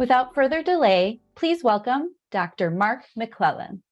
Without further delay, please welcome Dr. Mark McClellan.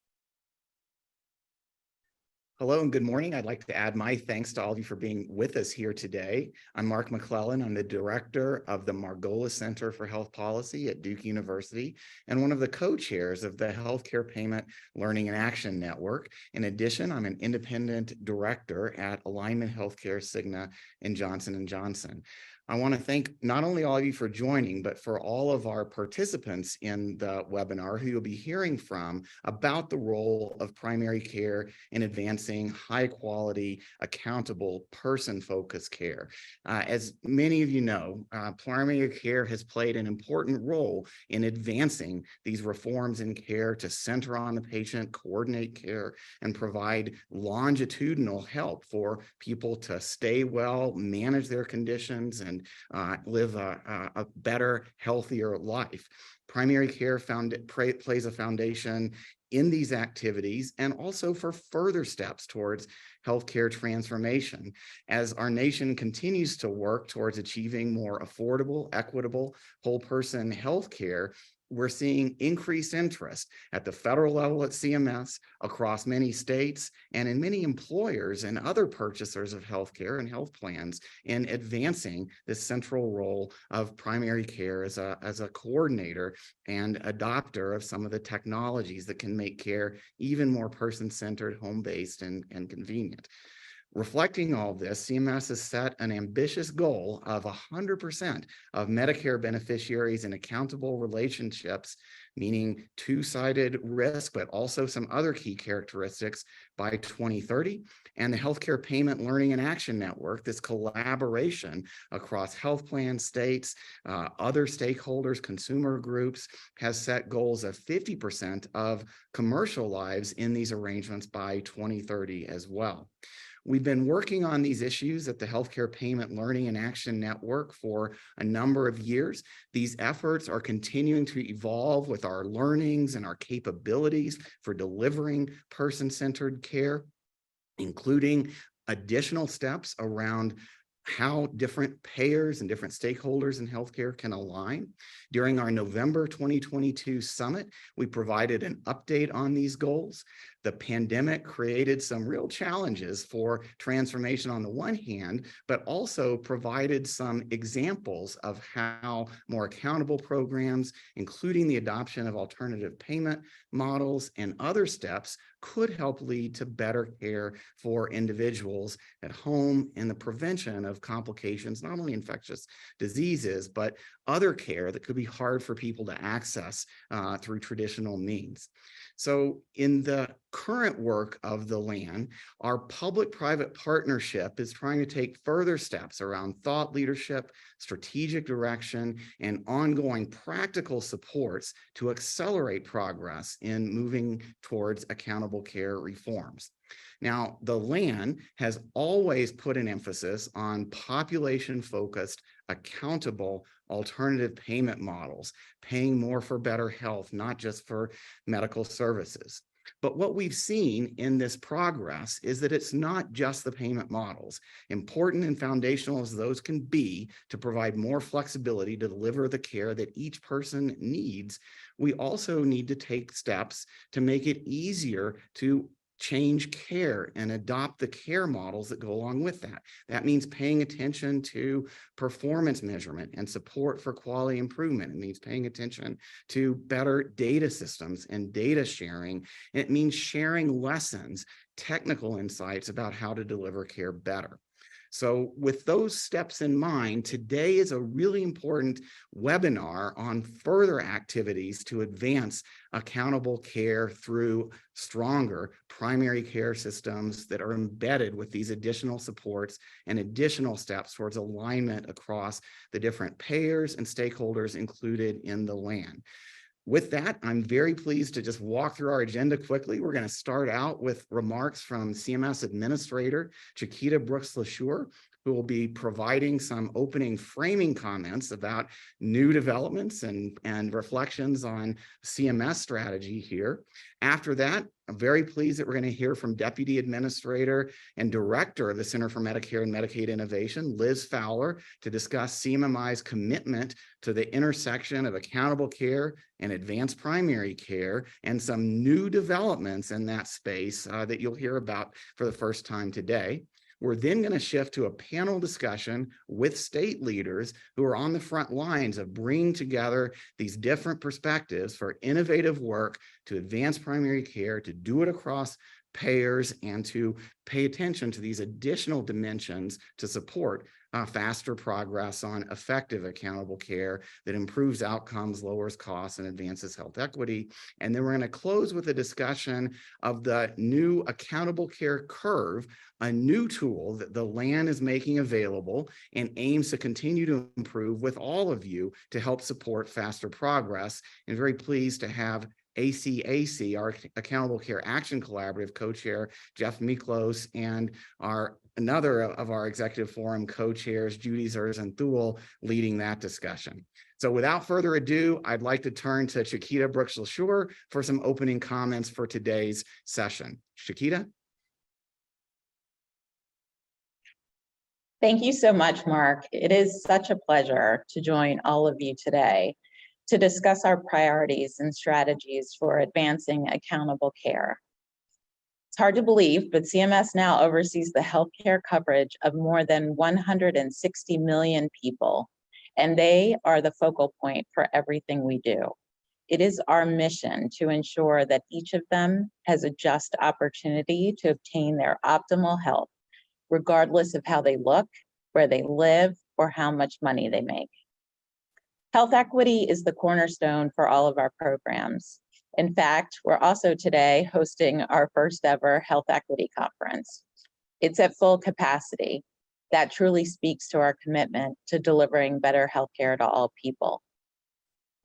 Hello and good morning. I'd like to add my thanks to all of you for being with us here today. I'm Mark McClellan. I'm the director of the Margolis Center for Health Policy at Duke University and one of the co-chairs of the Healthcare Payment Learning and Action Network. In addition, I'm an independent director at Alignment Healthcare, Cigna, and Johnson & Johnson. I want to thank not only all of you for joining, but for all of our participants in the webinar who you'll be hearing from about the role of primary care in advancing high quality, accountable, person-focused care. As many of you know, primary care has played an important role in advancing these reforms in care to center on the patient, coordinate care, and provide longitudinal help for people to stay well, manage their conditions, and live a better, healthier life. Primary care plays a foundation in these activities and also for further steps towards healthcare transformation as our nation continues to work towards achieving more affordable, equitable, whole person healthcare. We're seeing increased interest at the federal level at CMS, across many states, and in many employers and other purchasers of healthcare and health plans in advancing this central role of primary care as a coordinator and adopter of some of the technologies that can make care even more person-centered, home-based, and convenient. Reflecting all this, CMS has set an ambitious goal of 100% of Medicare beneficiaries in accountable relationships, meaning two-sided risk, but also some other key characteristics by 2030. And the Healthcare Payment Learning and Action Network, this collaboration across health plans, states, other stakeholders, consumer groups, has set goals of 50% of commercial lives in these arrangements by 2030 as well. We've been working on these issues at the Healthcare Payment Learning and Action Network for a number of years. These efforts are continuing to evolve with our learnings and our capabilities for delivering person-centered care, including additional steps around how different payers and different stakeholders in healthcare can align. During our November 2022 summit, we provided an update on these goals. The pandemic created some real challenges for transformation on the one hand, but also provided some examples of how more accountable programs, including the adoption of alternative payment models and other steps, could help lead to better care for individuals at home and the prevention of complications, not only infectious diseases, but other care that could be hard for people to access through traditional means. So in the current work of the LAN, our public-private partnership is trying to take further steps around thought leadership, strategic direction, and ongoing practical supports to accelerate progress in moving towards accountable care reforms. Now, the LAN has always put an emphasis on population-focused, accountable alternative payment models, paying more for better health, not just for medical services. But what we've seen in this progress is that it's not just the payment models, important and foundational as those can be to provide more flexibility to deliver the care that each person needs. We also need to take steps to make it easier to change care and adopt the care models that go along with that. That means paying attention to performance measurement and support for quality improvement. It means paying attention to better data systems and data sharing. It means sharing lessons, technical insights about how to deliver care better. So with those steps in mind, today is a really important webinar on further activities to advance accountable care through stronger primary care systems that are embedded with these additional supports and additional steps towards alignment across the different payers and stakeholders included in the LAN. With that, I'm very pleased to just walk through our agenda quickly. We're going to start out with remarks from CMS Administrator Chiquita Brooks-LaSure, who will be providing some opening framing comments about new developments and reflections on CMS strategy here. After that, I'm very pleased that we're going to hear from Deputy Administrator and Director of the Center for Medicare and Medicaid Innovation, Liz Fowler, to discuss CMMI's commitment to the intersection of accountable care and advanced primary care and some new developments in that space that you'll hear about for the first time today. We're then going to shift to a panel discussion with state leaders who are on the front lines of bringing together these different perspectives for innovative work to advance primary care, to do it across payers, and to pay attention to these additional dimensions to support faster progress on effective accountable care that improves outcomes, lowers costs, and advances health equity. And then we're going to close with a discussion of the new accountable care curve, a new tool that the LAN is making available and aims to continue to improve with all of you to help support faster progress. And very pleased to have ACAC, our Accountable Care Action Collaborative co-chair, Jeff Miklos, and another of our executive forum co-chairs, Judy Zerzan-Thule, leading that discussion. So without further ado, I'd like to turn to Shakita Brooks-LaSure for some opening comments for today's session. Shakita? Thank you so much, Mark. It is such a pleasure to join all of you today to discuss our priorities and strategies for advancing accountable care. It's hard to believe, but CMS now oversees the healthcare coverage of more than 160 million people, and they are the focal point for everything we do. It is our mission to ensure that each of them has a just opportunity to obtain their optimal health, regardless of how they look, where they live, or how much money they make. Health equity is the cornerstone for all of our programs. In fact, we're also today hosting our first ever Health Equity Conference. It's at full capacity. That truly speaks to our commitment to delivering better healthcare to all people.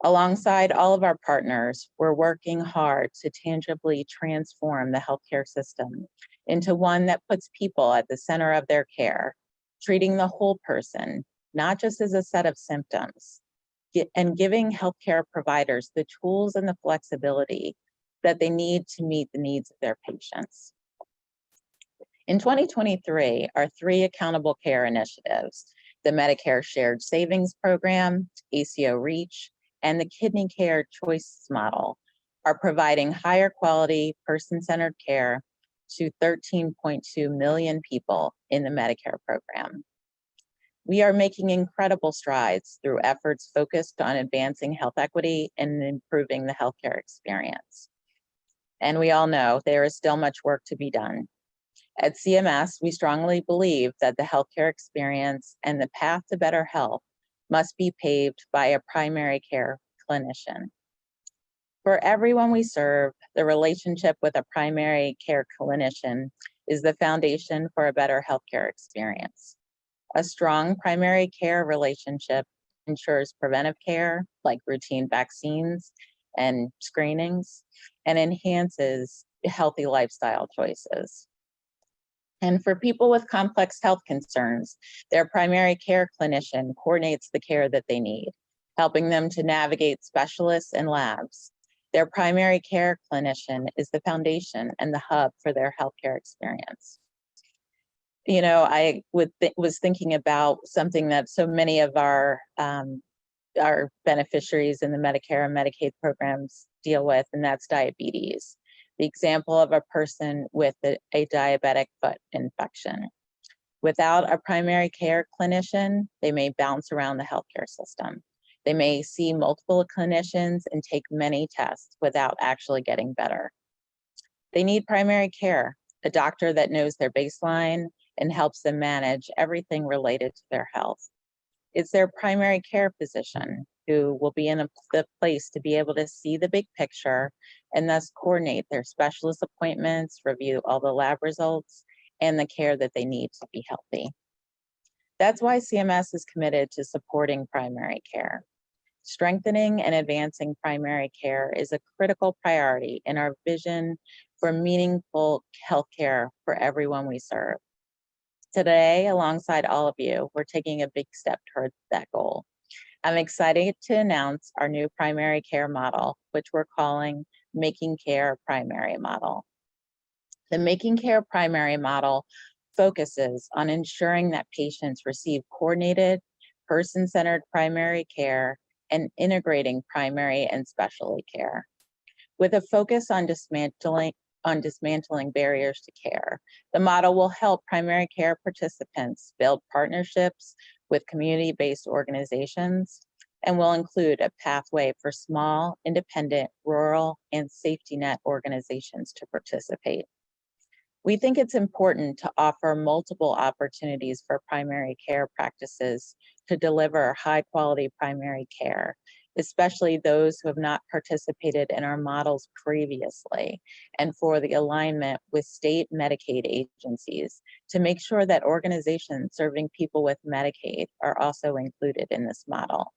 Alongside all of our partners, we're working hard to tangibly transform the healthcare system into one that puts people at the center of their care, treating the whole person, not just as a set of symptoms, and giving healthcare providers the tools and the flexibility that they need to meet the needs of their patients. In 2023, our 3 accountable care initiatives, the Medicare Shared Savings Program, ACO REACH, and the Kidney Care Choices Model, are providing higher quality, person-centered care to 13.2 million people in the Medicare program. We are making incredible strides through efforts focused on advancing health equity and improving the healthcare experience. And we all know there is still much work to be done. At CMS, we strongly believe that the healthcare experience and the path to better health must be paved by a primary care clinician. For everyone we serve, the relationship with a primary care clinician is the foundation for a better healthcare experience. A strong primary care relationship ensures preventive care, like routine vaccines and screenings, and enhances healthy lifestyle choices. And for people with complex health concerns, their primary care clinician coordinates the care that they need, helping them to navigate specialists and labs. Their primary care clinician is the foundation and the hub for their healthcare experience. You know, I was thinking about something that so many of our beneficiaries in the Medicare and Medicaid programs deal with, and that's diabetes. The example of a person with a diabetic foot infection. Without a primary care clinician, they may bounce around the healthcare system. They may see multiple clinicians and take many tests without actually getting better. They need primary care, a doctor that knows their baseline and helps them manage everything related to their health. It's their primary care physician who will be in the place to be able to see the big picture and thus coordinate their specialist appointments, review all the lab results, and the care that they need to be healthy. That's why CMS is committed to supporting primary care. Strengthening and advancing primary care is a critical priority in our vision for meaningful healthcare for everyone we serve. Today, alongside all of you, we're taking a big step towards that goal. I'm excited to announce our new primary care model, which we're calling Making Care Primary Model. The Making Care Primary Model focuses on ensuring that patients receive coordinated, person-centered primary care and integrating primary and specialty care. With a focus on dismantling barriers to care, the model will help primary care participants build partnerships with community-based organizations and will include a pathway for small, independent, rural, and safety net organizations to participate. We think it's important to offer multiple opportunities for primary care practices to deliver high-quality primary care, especially those who have not participated in our models previously, and for the alignment with state Medicaid agencies to make sure that organizations serving people with Medicaid are also included in this model.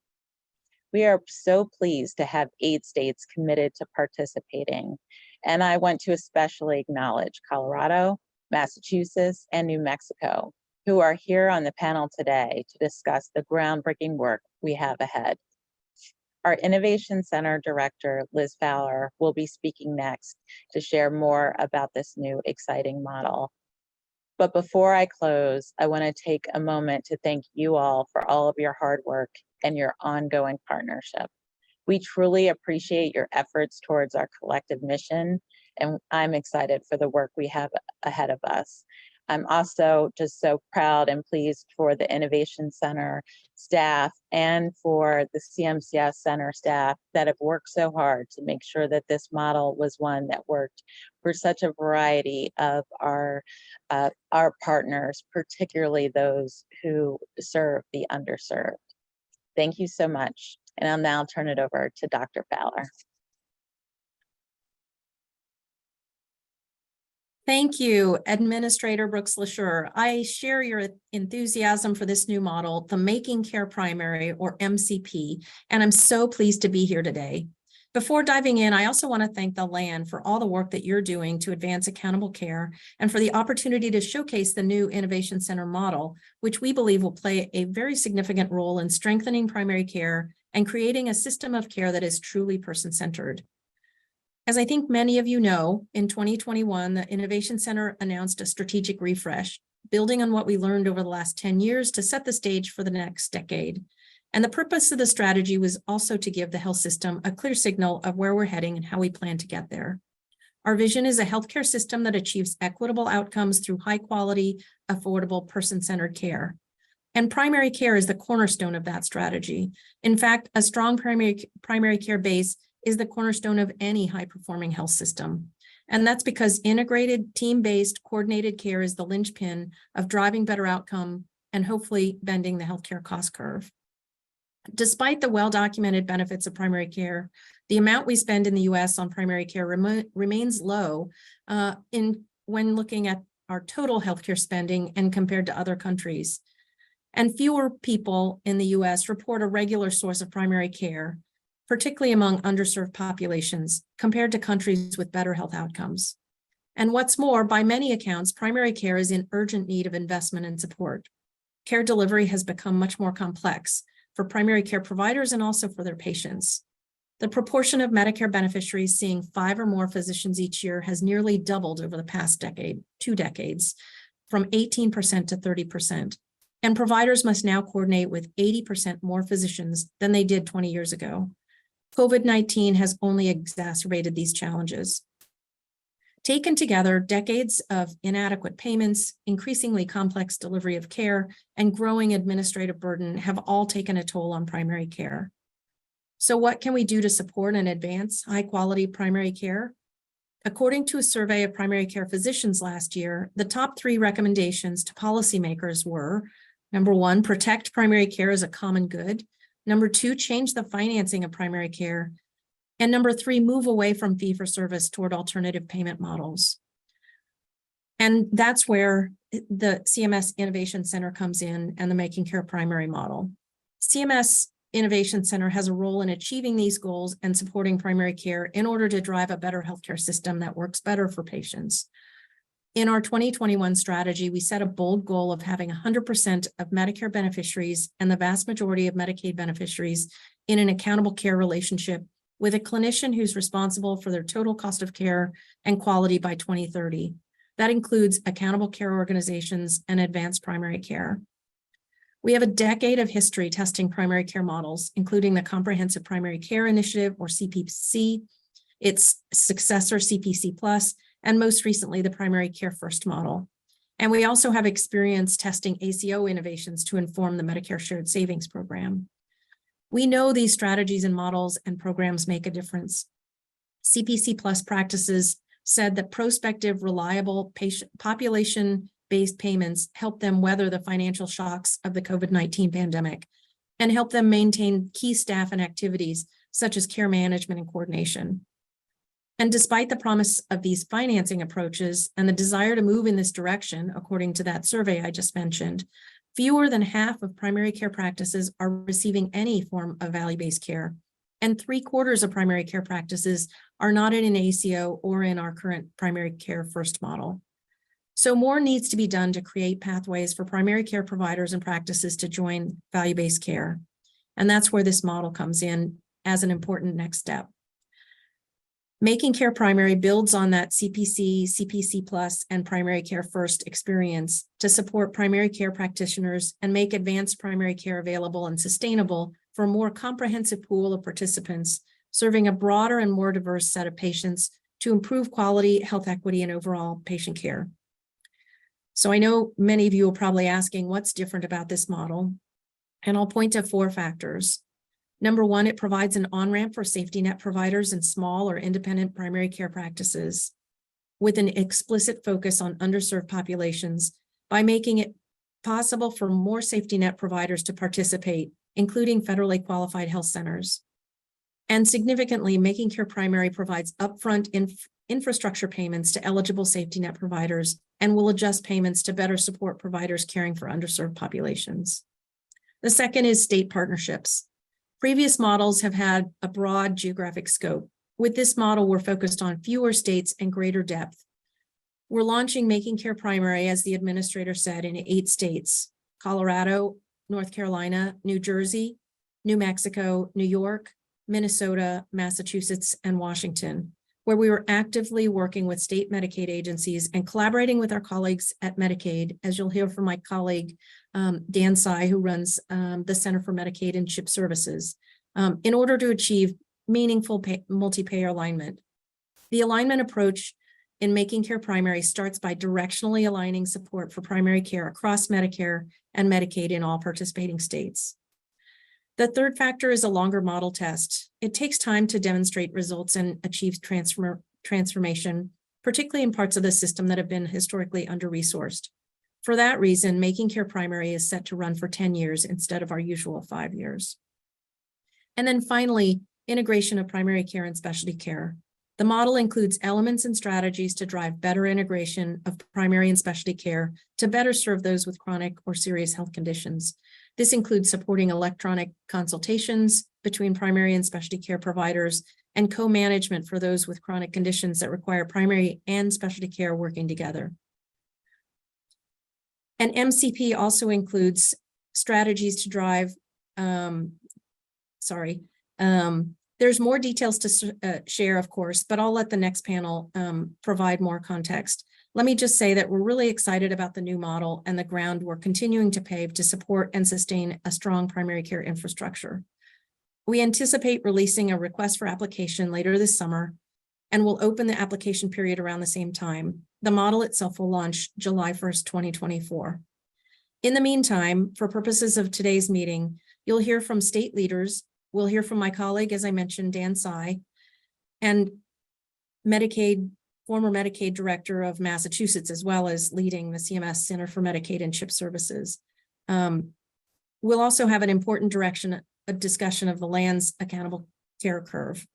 We are so pleased to have 8 states committed to participating, and I want to especially acknowledge Colorado, Massachusetts, and New Mexico, who are here on the panel today to discuss the groundbreaking work we have ahead. Our Innovation Center Director, Liz Fowler, will be speaking next to share more about this new exciting model. But before I close, I want to take a moment to thank you all for all of your hard work and your ongoing partnership. We truly appreciate your efforts towards our collective mission, and I'm excited for the work we have ahead of us. I'm also just so proud and pleased for the Innovation Center staff and for the CMCS Center staff that have worked so hard to make sure that this model was one that worked for such a variety of our partners, particularly those who serve the underserved. Thank you so much. And I'll now turn it over to Dr. Fowler. Thank you, Administrator Brooks-LaSure. I share your enthusiasm for this new model, the Making Care Primary, or MCP, and I'm so pleased to be here today. Before diving in, I also want to thank the LAN for all the work that you're doing to advance accountable care and for the opportunity to showcase the new Innovation Center model, which we believe will play a very significant role in strengthening primary care and creating a system of care that is truly person-centered. As I think many of you know, in 2021, the Innovation Center announced a strategic refresh, building on what we learned over the last 10 years to set the stage for the next decade. And the purpose of the strategy was also to give the health system a clear signal of where we're heading and how we plan to get there. Our vision is a healthcare system that achieves equitable outcomes through high quality, affordable, person-centered care. And primary care is the cornerstone of that strategy. In fact, a strong primary care base is the cornerstone of any high-performing health system. And that's because integrated, team-based, coordinated care is the linchpin of driving better outcome and hopefully bending the healthcare cost curve. Despite the well-documented benefits of primary care, the amount we spend in the US on primary care remains low when looking at our total healthcare spending and compared to other countries. And fewer people in the US report a regular source of primary care, particularly among underserved populations, compared to countries with better health outcomes. And what's more, by many accounts, primary care is in urgent need of investment and support. Care delivery has become much more complex for primary care providers and also for their patients. The proportion of Medicare beneficiaries seeing 5 or more physicians each year has nearly doubled over the past 2 decades, from 18% to 30%. And providers must now coordinate with 80% more physicians than they did 20 years ago. COVID-19 has only exacerbated these challenges. Taken together, decades of inadequate payments, increasingly complex delivery of care, and growing administrative burden have all taken a toll on primary care. So what can we do to support and advance high-quality primary care? According to a survey of primary care physicians last year, the top 3 recommendations to policymakers were, number 1, protect primary care as a common good. Number 2, change the financing of primary care. And number 3, move away from fee-for-service toward alternative payment models. And that's where the CMS Innovation Center comes in and the Making Care Primary model. CMS Innovation Center has a role in achieving these goals and supporting primary care in order to drive a better healthcare system that works better for patients. In our 2021 strategy, we set a bold goal of having 100% of Medicare beneficiaries and the vast majority of Medicaid beneficiaries in an accountable care relationship with a clinician who's responsible for their total cost of care and quality by 2030. That includes accountable care organizations and advanced primary care. We have a decade of history testing primary care models, including the Comprehensive Primary Care Initiative, or CPC, its successor CPC+, and most recently the Primary Care First model. And we also have experience testing ACO innovations to inform the Medicare Shared Savings Program. We know these strategies and models and programs make a difference. CPC+ practices said that prospective, reliable population-based payments help them weather the financial shocks of the COVID-19 pandemic and help them maintain key staff and activities such as care management and coordination. And despite the promise of these financing approaches and the desire to move in this direction, according to that survey I just mentioned, fewer than half of primary care practices are receiving any form of value-based care, and 3/4 of primary care practices are not in an ACO or in our current primary care first model. So more needs to be done to create pathways for primary care providers and practices to join value-based care. And that's where this model comes in as an important next step. Making Care Primary builds on that CPC, CPC+, and Primary Care First experience to support primary care practitioners and make advanced primary care available and sustainable for a more comprehensive pool of participants, serving a broader and more diverse set of patients to improve quality, health equity, and overall patient care. So I know many of you are probably asking what's different about this model, and I'll point to 4 factors. Number one, it provides an on-ramp for safety net providers and small or independent primary care practices with an explicit focus on underserved populations by making it possible for more safety net providers to participate, including federally qualified health centers. And significantly, Making Care Primary provides upfront infrastructure payments to eligible safety net providers and will adjust payments to better support providers caring for underserved populations. The second is state partnerships. Previous models have had a broad geographic scope. With this model, we're focused on fewer states and greater depth. We're launching Making Care Primary, as the administrator said, in 8 states: Colorado, North Carolina, New Jersey, New Mexico, New York, Minnesota, Massachusetts, and Washington, where we were actively working with state Medicaid agencies and collaborating with our colleagues at Medicaid, as you'll hear from my colleague, Dan Tsai, who runs the Center for Medicaid and CHIP Services, in order to achieve meaningful multi-payer alignment. The alignment approach in Making Care Primary starts by directionally aligning support for primary care across Medicare and Medicaid in all participating states. The third factor is a longer model test. It takes time to demonstrate results and achieve transformation, particularly in parts of the system that have been historically under-resourced. For that reason, Making Care Primary is set to run for 10 years instead of our usual 5 years. And then finally, integration of primary care and specialty care. The model includes elements and strategies to drive better integration of primary and specialty care to better serve those with chronic or serious health conditions. This includes supporting electronic consultations between primary and specialty care providers and co-management for those with chronic conditions that require primary and specialty care working together. And MCP also includes strategies to drive, there's more details to share, of course, but I'll let the next panel provide more context. Let me just say that we're really excited about the new model and the ground we're continuing to pave to support and sustain a strong primary care infrastructure. We anticipate releasing a request for application later this summer, and we'll open the application period around the same time. The model itself will launch July 1st, 2024. In the meantime, for purposes of today's meeting, you'll hear from state leaders. We'll hear from my colleague, as I mentioned, Dan Tsai, and former Medicaid director of Massachusetts, as well as leading the CMS Center for Medicaid and CHIP Services. We'll also have an important discussion of the LAN's accountable care curve.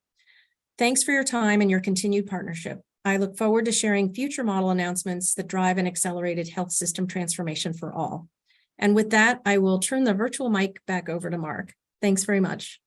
Thanks for your time and your continued partnership. I look forward to sharing future model announcements that drive an accelerated health system transformation for all. And with that, I will turn the virtual mic back over to Mark. Thanks very much.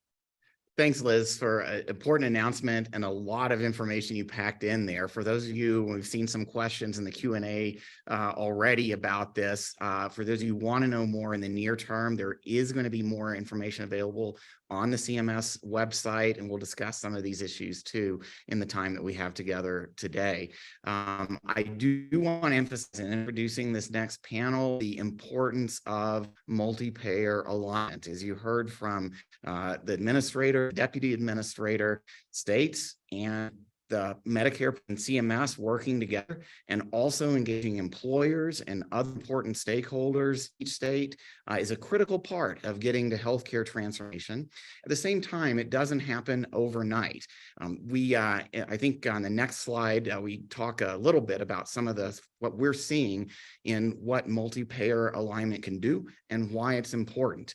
Thanks, Liz, for an important announcement and a lot of information you packed in there. For those of you, we've seen some questions in the Q&A already about this. For those of you who want to know more in the near term, there is going to be more information available on the CMS website, and we'll discuss some of these issues too in the time that we have together today. I do want to emphasize in introducing this next panel the importance of multi-payer alignment. As you heard from the administrator, deputy administrator, states, and the Medicare and CMS working together, and also engaging employers and other important stakeholders. Each state is a critical part of getting to healthcare transformation. At the same time, it doesn't happen overnight. I think on the next slide, we talk a little bit about some of what we're seeing in what multi-payer alignment can do and why it's important.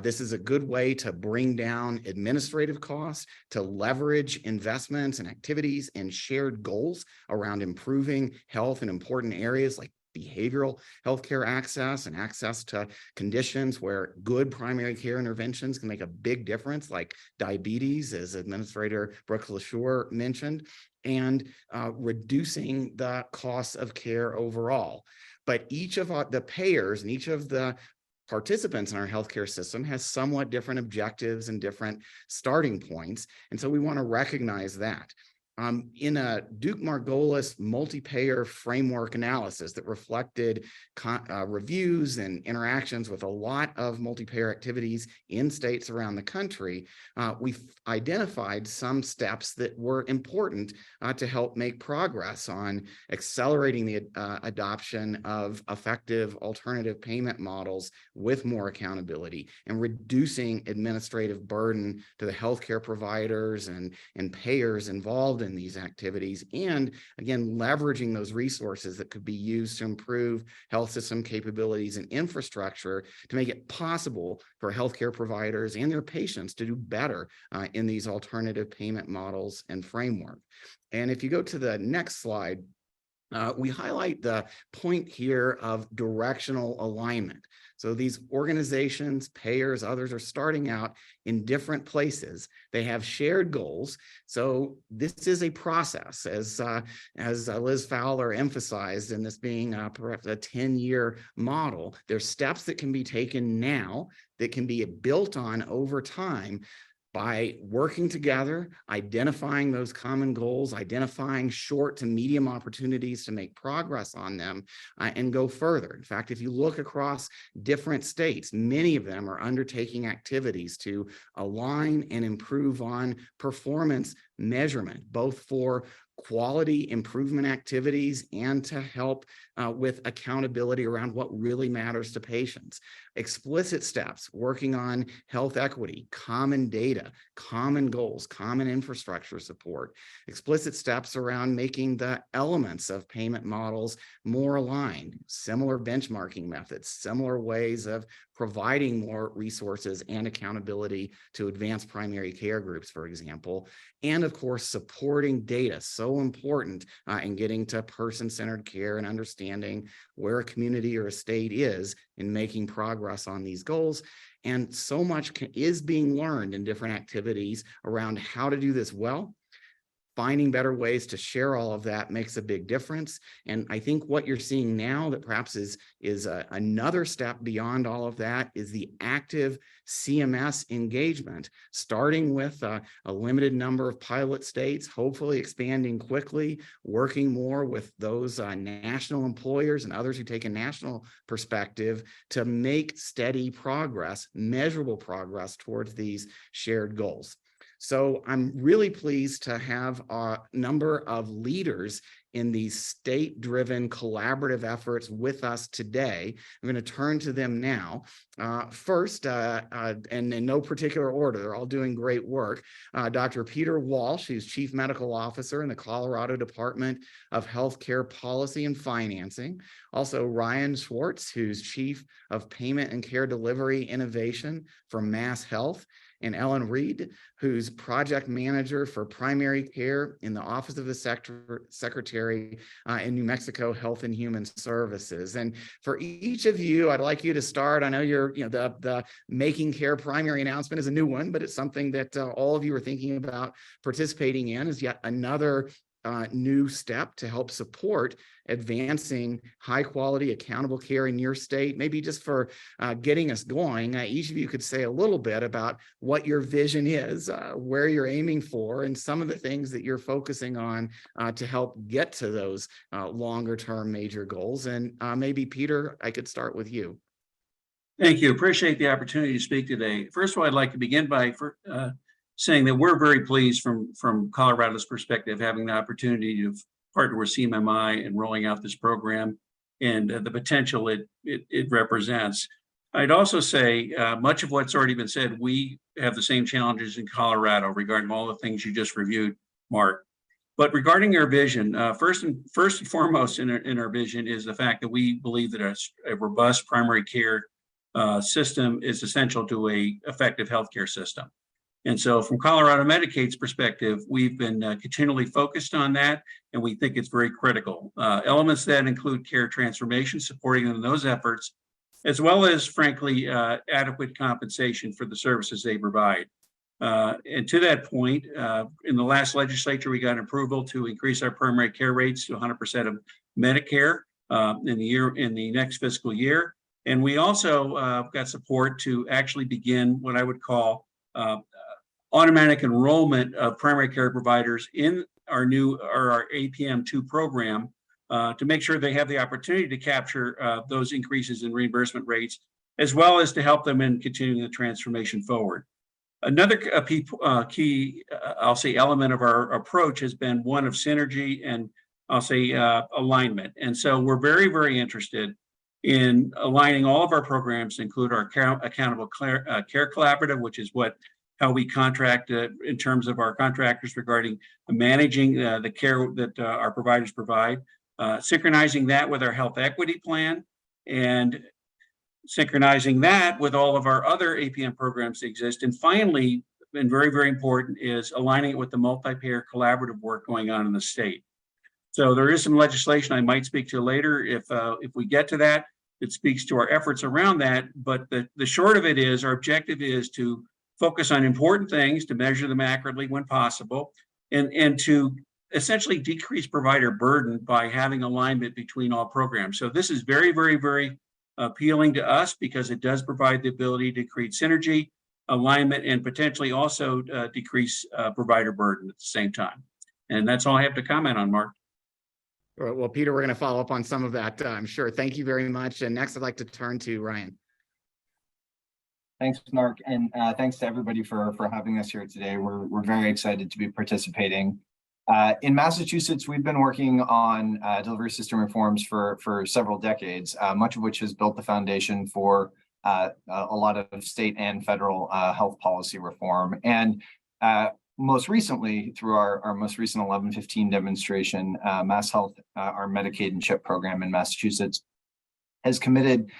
This is a good way to bring down administrative costs, to leverage investments and activities and shared goals around improving health in important areas like behavioral healthcare access and access to conditions where good primary care interventions can make a big difference, like diabetes, as Administrator Brooks LaSure mentioned, and reducing the costs of care overall. But each of the payers and each of the participants in our healthcare system has somewhat different objectives and different starting points. And so we want to recognize that. In a Duke Margolis multi-payer framework analysis that reflected reviews and interactions with a lot of multi-payer activities in states around the country, we've identified some steps that were important to help make progress on accelerating the adoption of effective alternative payment models with more accountability and reducing administrative burden to the healthcare providers and payers involved in these activities, and again, leveraging those resources that could be used to improve health system capabilities and infrastructure to make it possible for healthcare providers and their patients to do better in these alternative payment models and framework. And if you go to the next slide, we highlight the point here of directional alignment. So these organizations, payers, others are starting out in different places. They have shared goals. So this is a process, as Liz Fowler emphasized, in this being perhaps a 10-year model. There's steps that can be taken now that can be built on over time by working together, identifying those common goals, identifying short to medium opportunities to make progress on them, and go further. In fact, if you look across different states, many of them are undertaking activities to align and improve on performance measurement, both for quality improvement activities and to help with accountability around what really matters to patients. Explicit steps working on health equity, common data, common goals, common infrastructure support. Explicit steps around making the elements of payment models more aligned, similar benchmarking methods, similar ways of providing more resources and accountability to advanced primary care groups, for example. And of course, supporting data, so important in getting to person-centered care and understanding where a community or a state is in making progress on these goals. And so much is being learned in different activities around how to do this well. Finding better ways to share all of that makes a big difference. And I think what you're seeing now that perhaps is another step beyond all of that is the active CMS engagement, starting with a limited number of pilot states, hopefully expanding quickly, working more with those national employers and others who take a national perspective to make steady progress, measurable progress towards these shared goals. So I'm really pleased to have a number of leaders in these state-driven collaborative efforts with us today. I'm going to turn to them now. First, and in no particular order, they're all doing great work. Dr. Peter Walsh, who's Chief Medical Officer in the Colorado Department of Healthcare Policy and Financing. Also, Ryan Schwartz, who's Chief of Payment and Care Delivery Innovation for Mass Health. And Ellen Reed, who's Project Manager for Primary Care in the Office of the Secretary Secretary in New Mexico Health and Human Services. And for each of you, I'd like you to start. I know the Making Care Primary announcement is a new one, but it's something that all of you are thinking about participating in, is yet another new step to help support advancing high quality accountable care in your state. Maybe just for getting us going, each of you could say a little bit about what your vision is, where you're aiming for, and some of the things that you're focusing on to help get to those longer term major goals. And maybe Peter, I could start with you. Thank you. Appreciate the opportunity to speak today. First of all, I'd like to begin by saying that we're very pleased from Colorado's perspective, having the opportunity to partner with CMMI and rolling out this program and the potential it represents. I'd also say much of what's already been said, we have the same challenges in Colorado regarding all the things you just reviewed, Mark. But regarding our vision, first and foremost in our vision is the fact that we believe that a robust primary care system is essential to an effective healthcare system. And so from Colorado Medicaid's perspective, we've been continually focused on that, and we think it's very critical. Elements that include care transformation, supporting them in those efforts, as well as, frankly, adequate compensation for the services they provide. And to that point, in the last legislature, we got approval to increase our primary care rates to 100% of Medicare in the next fiscal year. And we also got support to actually begin what I would call automatic enrollment of primary care providers in our APM2 program to make sure they have the opportunity to capture those increases in reimbursement rates, as well as to help them in continuing the transformation forward. Another key, I'll say, element of our approach has been one of synergy and I'll say alignment. And so we're very, very interested in aligning all of our programs to include our accountable care collaborative, which is how we contract in terms of our contractors regarding managing the care that our providers provide, synchronizing that with our health equity plan, and synchronizing that with all of our other APM programs that exist. And finally, and very, very important, is aligning it with the multi-payer collaborative work going on in the state. So there is some legislation I might speak to later if we get to that. It speaks to our efforts around that. But the short of it is, our objective is to focus on important things, to measure them accurately when possible, and to essentially decrease provider burden by having alignment between all programs. So this is very, very, very appealing to us because it does provide the ability to create synergy, alignment, and potentially also decrease provider burden at the same time. And that's all I have to comment on, Mark. Well, Peter, we're going to follow up on some of that, I'm sure. Thank you very much. And next, I'd like to turn to Ryan. Thanks, Mark, and thanks to everybody for having us here today. We're very excited to be participating. In Massachusetts, we've been working on delivery system reforms for several decades, much of which has built the foundation for a lot of state and federal health policy reform. And most recently, through our most recent 1115 demonstration, Mass Health, our Medicaid and CHIP program in Massachusetts, has committed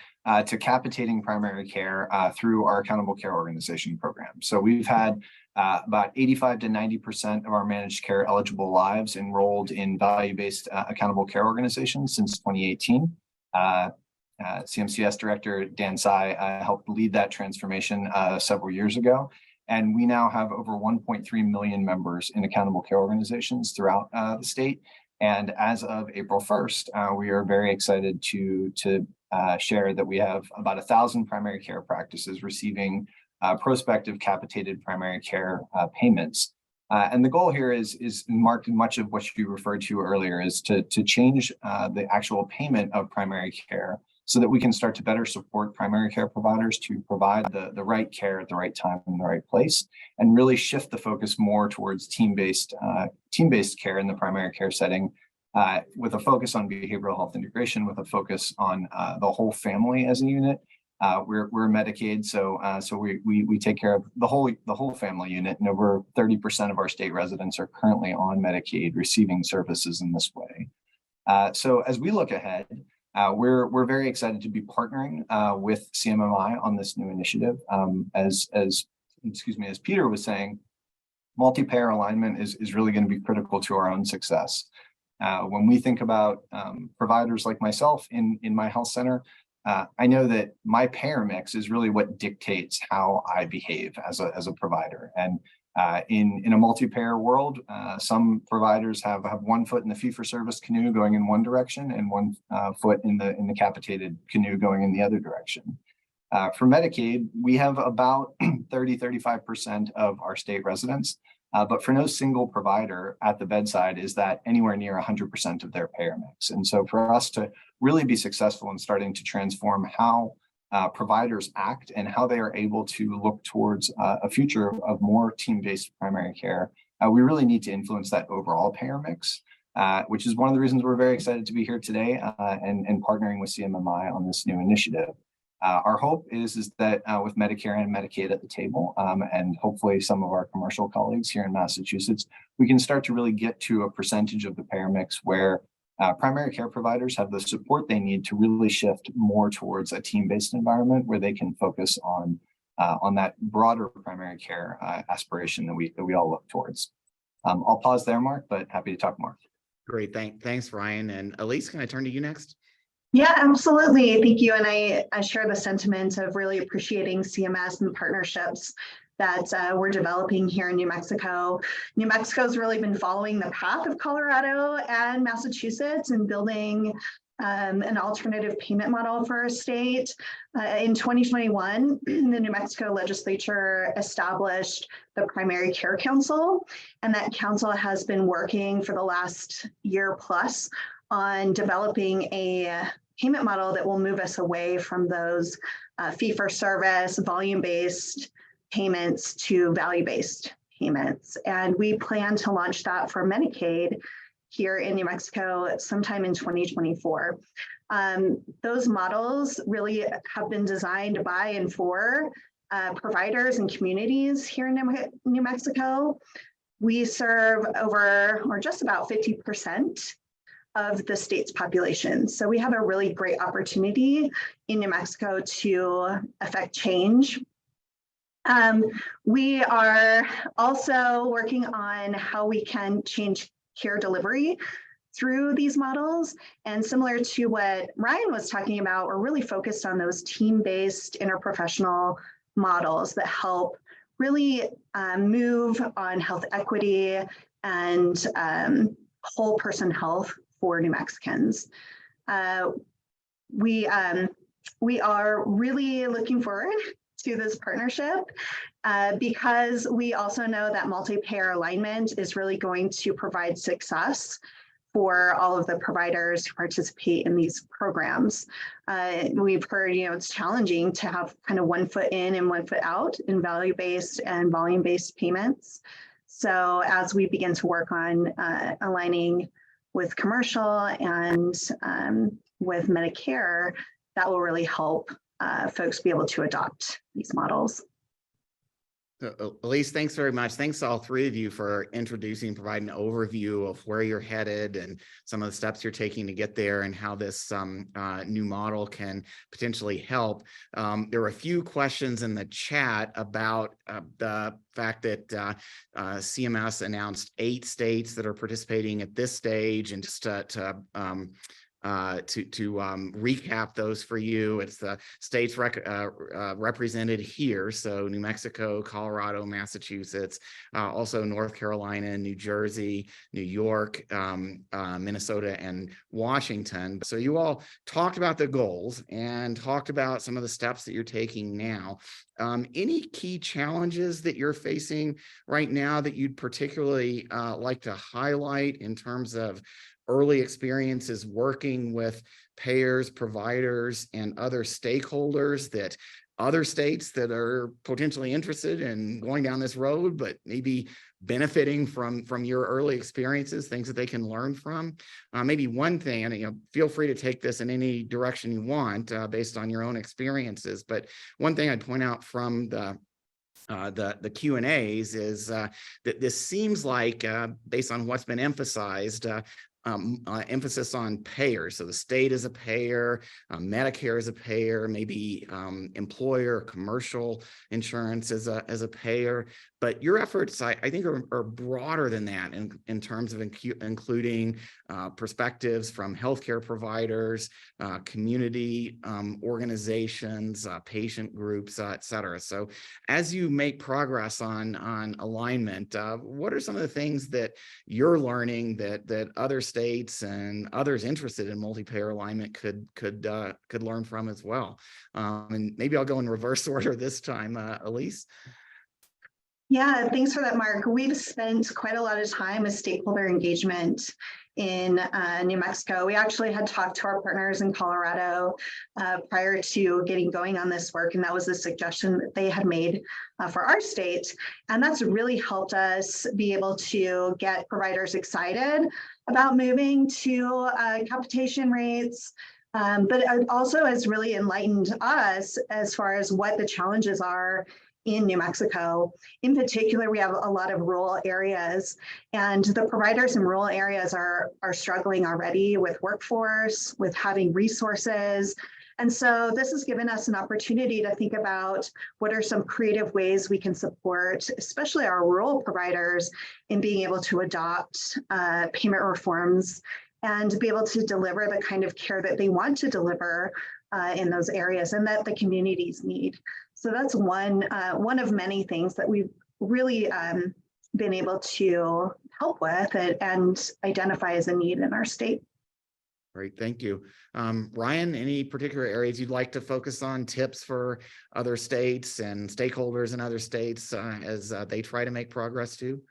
to capitating primary care through our accountable care organization program. So we've had about 85 to 90% of our managed care eligible lives enrolled in value-based accountable care organizations since 2018. CMCS Director Dan Tsai helped lead that transformation several years ago. And we now have over 1.3 million members in accountable care organizations throughout the state. And as of April 1st, we are very excited to share that we have about 1,000 primary care practices receiving prospective capitated primary care payments. And the goal here is marked in much of what you referred to earlier, is to change the actual payment of primary care so that we can start to better support primary care providers to provide the right care at the right time in the right place, and really shift the focus more towards team-based care in the primary care setting, with a focus on behavioral health integration, with a focus on the whole family as a unit. We're Medicaid, so we take care of the whole family unit, and over 30% of our state residents are currently on Medicaid, receiving services in this way. So as we look ahead, we're very excited to be partnering with CMMI on this new initiative. As Peter was saying, multi-payer alignment is really going to be critical to our own success. When we think about providers like myself in my health center, I know that my payer mix is really what dictates how I behave as a provider. And in a multi-payer world, some providers have one foot in the fee-for-service canoe going in one direction and one foot in the capitated canoe going in the other direction. For Medicaid, we have about 35% of our state residents, but for no single provider at the bedside is that anywhere near 100% of their payer mix. And so for us to really be successful in starting to transform how providers act and how they are able to look towards a future of more team-based primary care, we really need to influence that overall payer mix, which is one of the reasons we're very excited to be here today and partnering with CMMI on this new initiative. Our hope is that with Medicare and Medicaid at the table, and hopefully some of our commercial colleagues here in Massachusetts, we can start to really get to a percentage of the payer mix where primary care providers have the support they need to really shift more towards a team-based environment where they can focus on that broader primary care aspiration that we all look towards. I'll pause there, Mark, but happy to talk more. Great, thanks, Ryan. And Elise, can I turn to you next? Yeah, absolutely. Thank you. And I share the sentiment of really appreciating CMS and the partnerships that we're developing here in New Mexico. New Mexico's really been following the path of Colorado and Massachusetts and building an alternative payment model for our state. In 2021, the New Mexico legislature established the Primary Care Council, and that council has been working for the last year plus on developing a payment model that will move us away from those fee-for-service, volume-based payments to value-based payments. And we plan to launch that for Medicaid here in New Mexico sometime in 2024. Those models really have been designed by and for providers and communities here in New Mexico. We serve over, or just about 50% of the state's population. So we have a really great opportunity in New Mexico to affect change. We are also working on how we can change care delivery through these models. And similar to what Ryan was talking about, we're really focused on those team-based interprofessional models that help really move on health equity and whole person health for New Mexicans. We are really looking forward to this partnership because we also know that multi-payer alignment is really going to provide success for all of the providers who participate in these programs. We've heard, it's challenging to have kind of one foot in and one foot out in value-based and volume-based payments. So as we begin to work on aligning with commercial and with Medicare, that will really help folks be able to adopt these models. So, Elise, thanks very much. Thanks to all three of you for introducing, providing an overview of where you're headed and some of the steps you're taking to get there and how this new model can potentially help. There were a few questions in the chat about the fact that CMS announced 8 states that are participating at this stage, and just to recap those for you, it's the states represented here. So New Mexico, Colorado, Massachusetts, also North Carolina, New Jersey, New York, Minnesota, and Washington. So you all talked about the goals and talked about some of the steps that you're taking now. Any key challenges that you're facing right now that you'd particularly like to highlight in terms of early experiences working with payers, providers, and other stakeholders, that other states that are potentially interested in going down this road, but maybe benefiting from your early experiences, things that they can learn from? Maybe one thing, and feel free to take this in any direction you want based on your own experiences, but one thing I'd point out from the Q&As is that this seems like, based on what's been emphasized, emphasis on payers. So the state is a payer, Medicare is a payer, maybe employer, commercial insurance as a payer. But your efforts, I think, are broader than that in terms of including perspectives from healthcare providers, community organizations, patient groups, et cetera. So as you make progress on alignment, what are some of the things that you're learning that other states and others interested in multi-payer alignment could learn from as well? And maybe I'll go in reverse order this time, Elise. Yeah, thanks for that, Mark. We've spent quite a lot of time with stakeholder engagement in New Mexico. We actually had talked to our partners in Colorado prior to getting going on this work, and that was the suggestion that they had made for our state. And that's really helped us be able to get providers excited about moving to capitation rates. But it also has really enlightened us as far as what the challenges are in New Mexico. In particular, we have a lot of rural areas, and the providers in rural areas are struggling already with workforce, with having resources. And so this has given us an opportunity to think about what are some creative ways we can support, especially our rural providers, in being able to adopt payment reforms and be able to deliver the kind of care that they want to deliver in those areas and that the communities need. So that's one of many things that we've really been able to help with and identify as a need in our state. Great, thank you. Ryan, any particular areas you'd like to focus on, tips for other states and stakeholders in other states as they try to make progress too?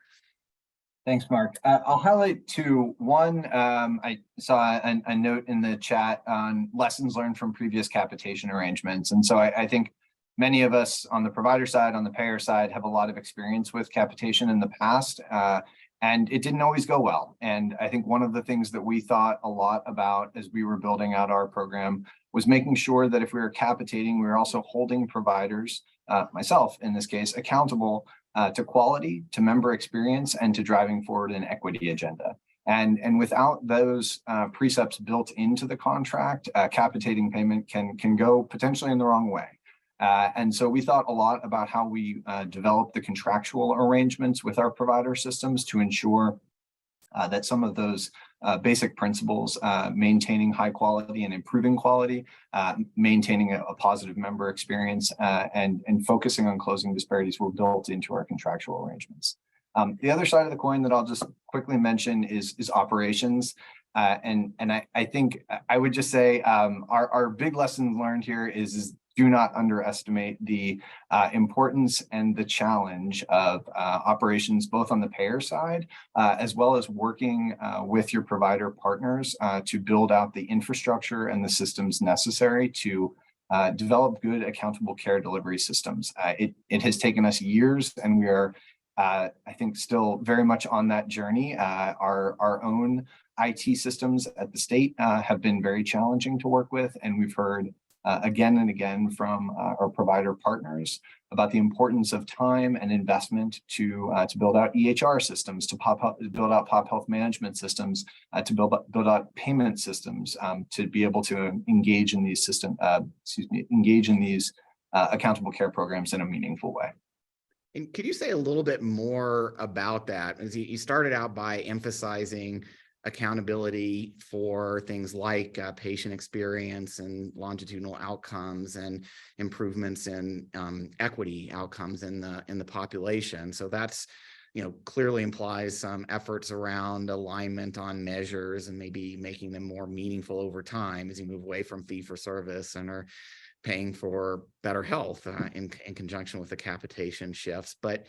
Thanks, Mark. I'll highlight two. One, I saw a note in the chat on lessons learned from previous capitation arrangements. And so I think many of us on the provider side, on the payer side, have a lot of experience with capitation in the past, and it didn't always go well. And I think one of the things that we thought a lot about as we were building out our program was making sure that if we were capitating, we were also holding providers, myself in this case, accountable to quality, to member experience, and to driving forward an equity agenda. And without those precepts built into the contract, capitating payment can go potentially in the wrong way. And so we thought a lot about how we develop the contractual arrangements with our provider systems to ensure that some of those basic principles, maintaining high quality and improving quality, maintaining a positive member experience, and focusing on closing disparities were built into our contractual arrangements. The other side of the coin that I'll just quickly mention is operations. And I think I would just say our big lesson learned here is do not underestimate the importance and the challenge of operations, both on the payer side, as well as working with your provider partners to build out the infrastructure and the systems necessary to develop good accountable care delivery systems. It has taken us years, and we are, I think, still very much on that journey. Our own IT systems at the state have been very challenging to work with, and we've heard again and again from our provider partners about the importance of time and investment to build out EHR systems, to build out pop health management systems, to build out payment systems, to be able to engage in these accountable care programs in a meaningful way. And could you say a little bit more about that? As you started out by emphasizing accountability for things like patient experience and longitudinal outcomes and improvements in equity outcomes in the population. So that's, clearly implies some efforts around alignment on measures and maybe making them more meaningful over time as you move away from fee for service and are paying for better health in conjunction with the capitation shifts. But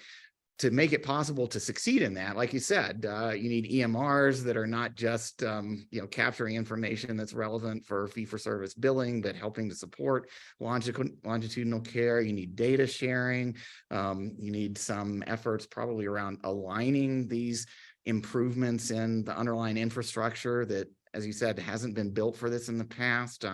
to make it possible to succeed in that, like you said, you need EMRs that are not just capturing information that's relevant for fee-for-service billing, but helping to support longitudinal care. You need data sharing. You need some efforts probably around aligning these improvements in the underlying infrastructure that, as you said, hasn't been built for this in the past.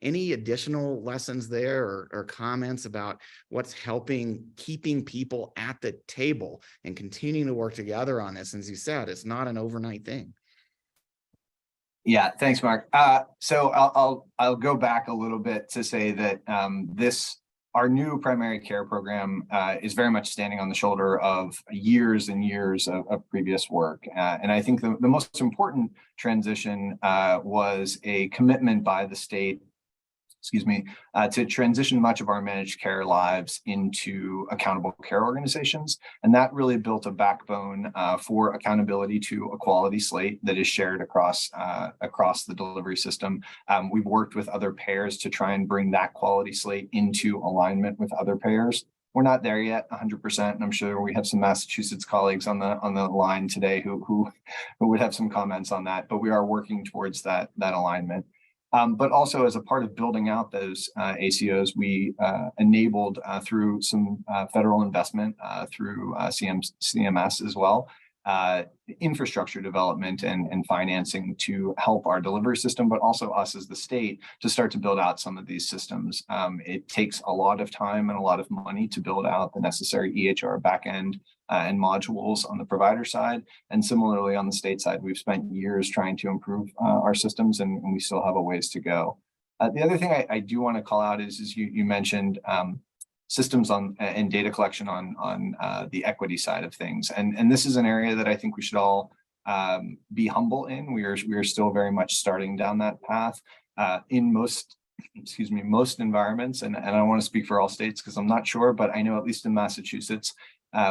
Any additional lessons there or comments about what's keeping people at the table and continuing to work together on this? As you said, it's not an overnight thing. Yeah, thanks, Mark. So I'll go back a little bit to say that our new primary care program is very much standing on the shoulder of years and years of previous work. And I think the most important transition was a commitment by the state, to transition much of our managed care lives into accountable care organizations. And that really built a backbone for accountability to a quality slate that is shared across the delivery system. We've worked with other payers to try and bring that quality slate into alignment with other payers. We're not there yet 100%, and I'm sure we have some Massachusetts colleagues on the line today who would have some comments on that, but we are working towards that alignment. But also as a part of building out those ACOs, we enabled through some federal investment through CMS as well, infrastructure development and financing to help our delivery system, but also us as the state to start to build out some of these systems. It takes a lot of time and a lot of money to build out the necessary EHR backend and modules on the provider side. And similarly on the state side, we've spent years trying to improve our systems, and we still have a ways to go. The other thing I do want to call out is you mentioned systems and data collection on the equity side of things. And this is an area that I think we should all be humble in. We are still very much starting down that path in most environments. And I don't want to speak for all states because I'm not sure, but I know at least in Massachusetts,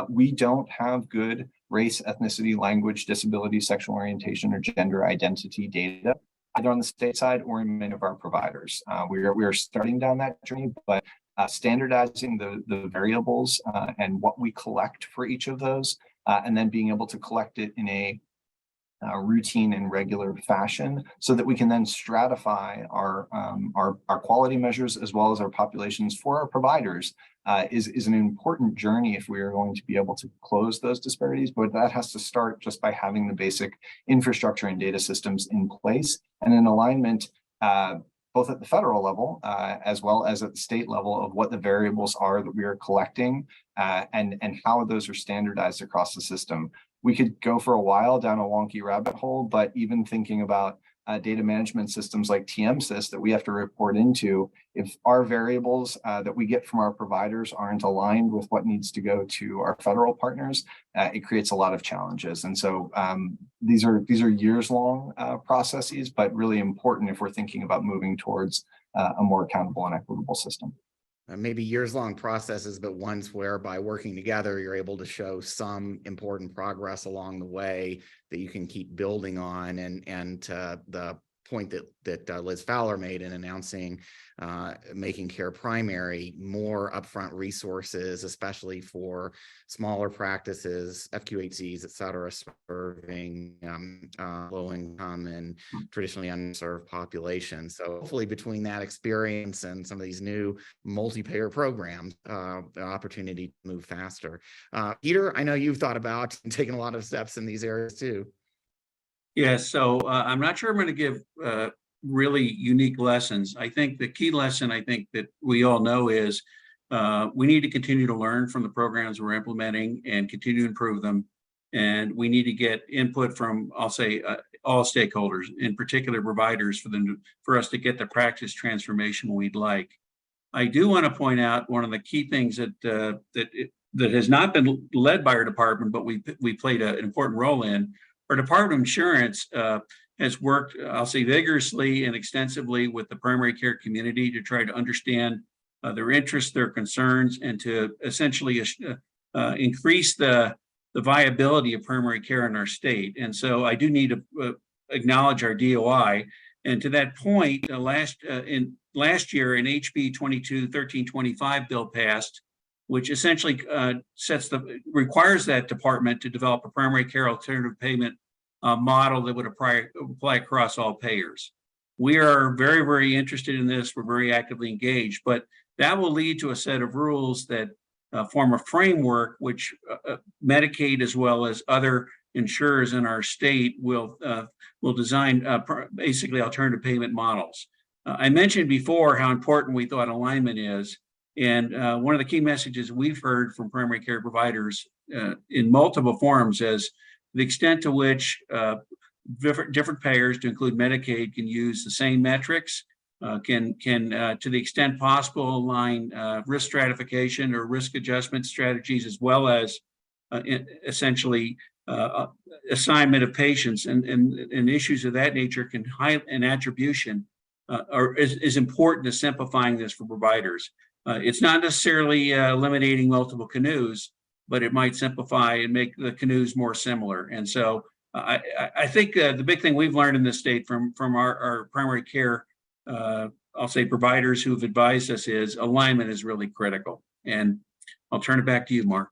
we don't have good race, ethnicity, language, disability, sexual orientation, or gender identity data, either on the state side or in many of our providers. We are starting down that journey, but standardizing the variables and what we collect for each of those, and then being able to collect it in a routine and regular fashion so that we can then stratify our quality measures as well as our populations for our providers is an important journey if we are going to be able to close those disparities. But that has to start just by having the basic infrastructure and data systems in place and in alignment both at the federal level as well as at the state level of what the variables are that we are collecting and how those are standardized across the system. We could go for a while down a wonky rabbit hole, but even thinking about data management systems like TMSys that we have to report into, if our variables that we get from our providers aren't aligned with what needs to go to our federal partners, it creates a lot of challenges. And so these are years-long processes, but really important if we're thinking about moving towards a more accountable and equitable system. Maybe years-long processes, but ones where by working together, you're able to show some important progress along the way that you can keep building on. And the point that Liz Fowler made in announcing making care primary, more upfront resources, especially for smaller practices, FQHCs, et cetera, serving low income and traditionally unserved populations. So hopefully between that experience and some of these new multi-payer programs, the opportunity to move faster. Peter, I know you've thought about and taken a lot of steps in these areas too. Yes, so I'm not sure I'm going to give really unique lessons. I think the key lesson I think that we all know is we need to continue to learn from the programs we're implementing and continue to improve them. And we need to get input from, I'll say, all stakeholders, in particular providers, for us to get the practice transformation we'd like. I do want to point out one of the key things that has not been led by our department, but we played an important role in. Our Department of Insurance has worked, I'll say, vigorously and extensively with the primary care community to try to understand their interests, their concerns, and to essentially increase the viability of primary care in our state. And so I do need to acknowledge our DOI. And to that point, last year, an HB 22-1325 bill passed, which essentially requires that department to develop a primary care alternative payment model that would apply across all payers. We are very, very interested in this. We're very actively engaged, but that will lead to a set of rules that form a framework which Medicaid as well as other insurers in our state will design basically alternative payment models. I mentioned before how important we thought alignment is. And one of the key messages we've heard from primary care providers in multiple forums is the extent to which different payers, to include Medicaid, can use the same metrics, can to the extent possible align risk stratification or risk adjustment strategies, as well as essentially assignment of patients and issues of that nature can highlight an attribution is important to simplifying this for providers. It's not necessarily eliminating multiple canoes, but it might simplify and make the canoes more similar. And so I think the big thing we've learned in this state from our primary care, I'll say providers who've advised us, is alignment is really critical. And I'll turn it back to you, Mark.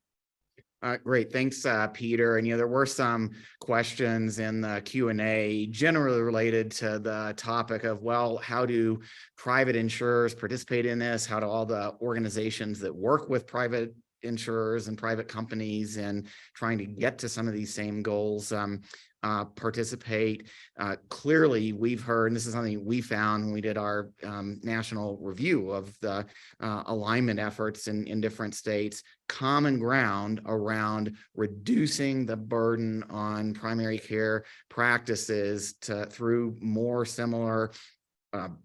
Great. Thanks, Peter. And, there were some questions in the Q&A generally related to the topic of, well, how do private insurers participate in this? How do all the organizations that work with private insurers and private companies and trying to get to some of these same goals participate? Clearly, we've heard, and this is something we found when we did our national review of the alignment efforts in different states, common ground around reducing the burden on primary care practices through more similar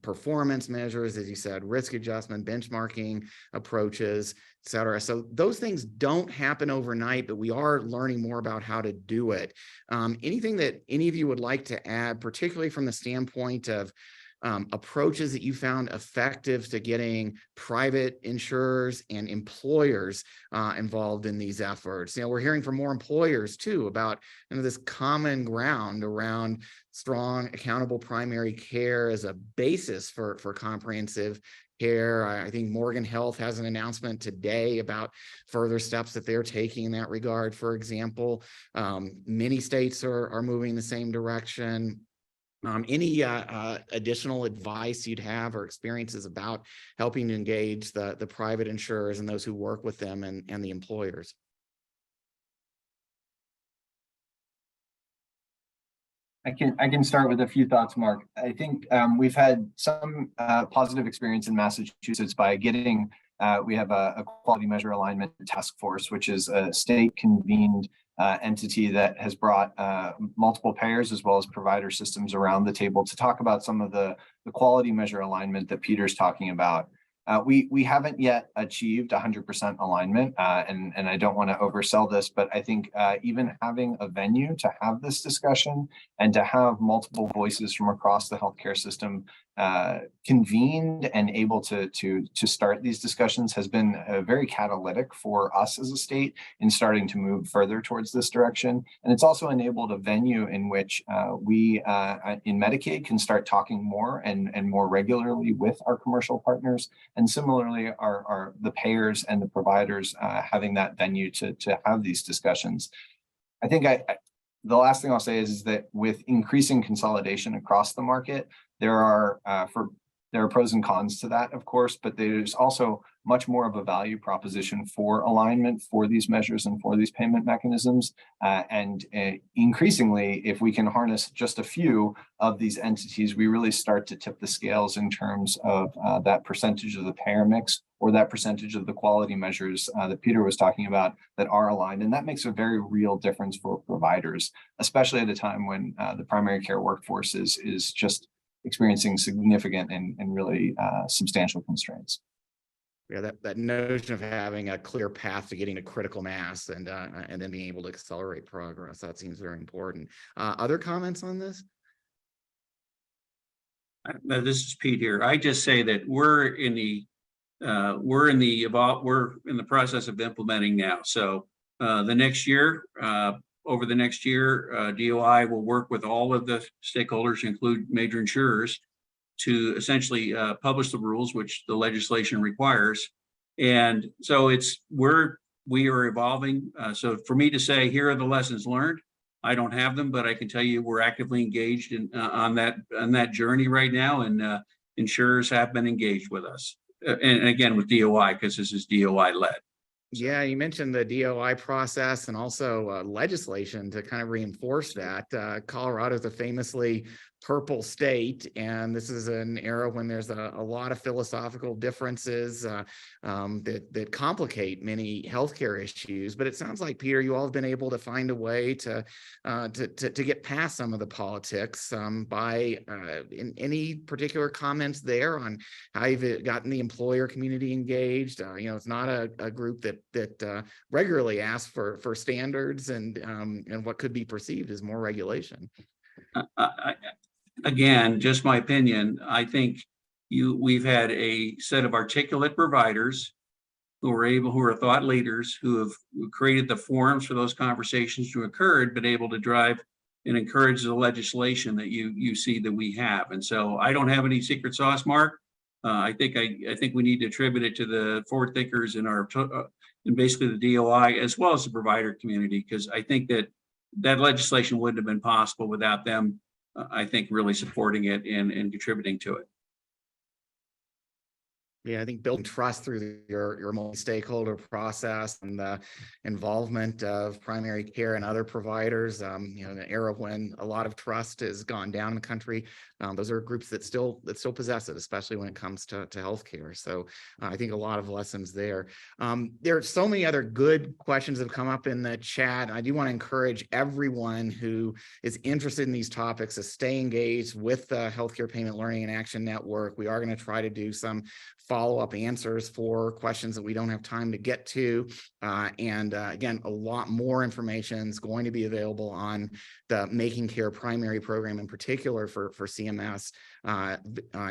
performance measures, as you said, risk adjustment, benchmarking approaches, et cetera. So those things don't happen overnight, but we are learning more about how to do it. Anything that any of you would like to add, particularly from the standpoint of approaches that you found effective to getting private insurers and employers involved in these efforts? We're hearing from more employers too about this common ground around strong, accountable primary care as a basis for comprehensive care. I think Morgan Health has an announcement today about further steps that they're taking in that regard. For example, many states are moving the same direction. Any additional advice you'd have or experiences about helping to engage the private insurers and those who work with them and the employers? I can start with a few thoughts, Mark. I think we've had some positive experience in Massachusetts by getting, we have a quality measure alignment task force, which is a state convened entity that has brought multiple payers as well as provider systems around the table to talk about some of the quality measure alignment that Peter's talking about. We haven't yet achieved 100% alignment, and I don't want to oversell this, but I think even having a venue to have this discussion and to have multiple voices from across the healthcare system convened and able to start these discussions has been very catalytic for us as a state in starting to move further towards this direction. And it's also enabled a venue in which we in Medicaid can start talking more and more regularly with our commercial partners. And similarly, are the payers and the providers having that venue to have these discussions. I think the last thing I'll say is that with increasing consolidation across the market, there are pros and cons to that, of course, but there's also much more of a value proposition for alignment for these measures and for these payment mechanisms. And increasingly, if we can harness just a few of these entities, we really start to tip the scales in terms of that percentage of the payer mix or that percentage of the quality measures that Peter was talking about that are aligned. And that makes a very real difference for providers, especially at a time when the primary care workforce is just experiencing significant and really substantial constraints. Yeah, that notion of having a clear path to getting a critical mass and then being able to accelerate progress, that seems very important. Other comments on this? This is Pete here. I just say that we're in the process of implementing now. So the next year, over the next year, DOI will work with all of the stakeholders, include major insurers, to essentially publish the rules, which the legislation requires. And so we are evolving. So for me to say, here are the lessons learned, I don't have them, but I can tell you we're actively engaged on that journey right now, and insurers have been engaged with us. And again, with DOI, because this is DOI led. Yeah, you mentioned the DOI process and also legislation to kind of reinforce that. Colorado is a famously purple state, and this is an era when there's a lot of philosophical differences that complicate many healthcare issues. But it sounds like, Peter, you all have been able to find a way to get past some of the politics by in any particular comments there on how you've gotten the employer community engaged. It's not a group that regularly asks for standards and what could be perceived as more regulation. Again, just my opinion, I think we've had a set of articulate providers who are thought leaders, who have created the forums for those conversations to occur, been able to drive and encourage the legislation that you see that we have. And so I don't have any secret sauce, Mark. I think we need to attribute it to the forward thinkers in our and basically the DOI as well as the provider community, because I think that legislation wouldn't have been possible without them. I think really supporting it and contributing to it. Yeah, I think building trust through your multi-stakeholder process and the involvement of primary care and other providers, in an era when a lot of trust has gone down in the country, those are groups that still possess it, especially when it comes to healthcare. So I think a lot of lessons there. There are so many other good questions that have come up in the chat. I do want to encourage everyone who is interested in these topics to stay engaged with the Healthcare Payment Learning and Action Network. We are going to try to do some follow-up answers for questions that we don't have time to get to. Again, a lot more information is going to be available on the Making Care Primary program in particular for CMS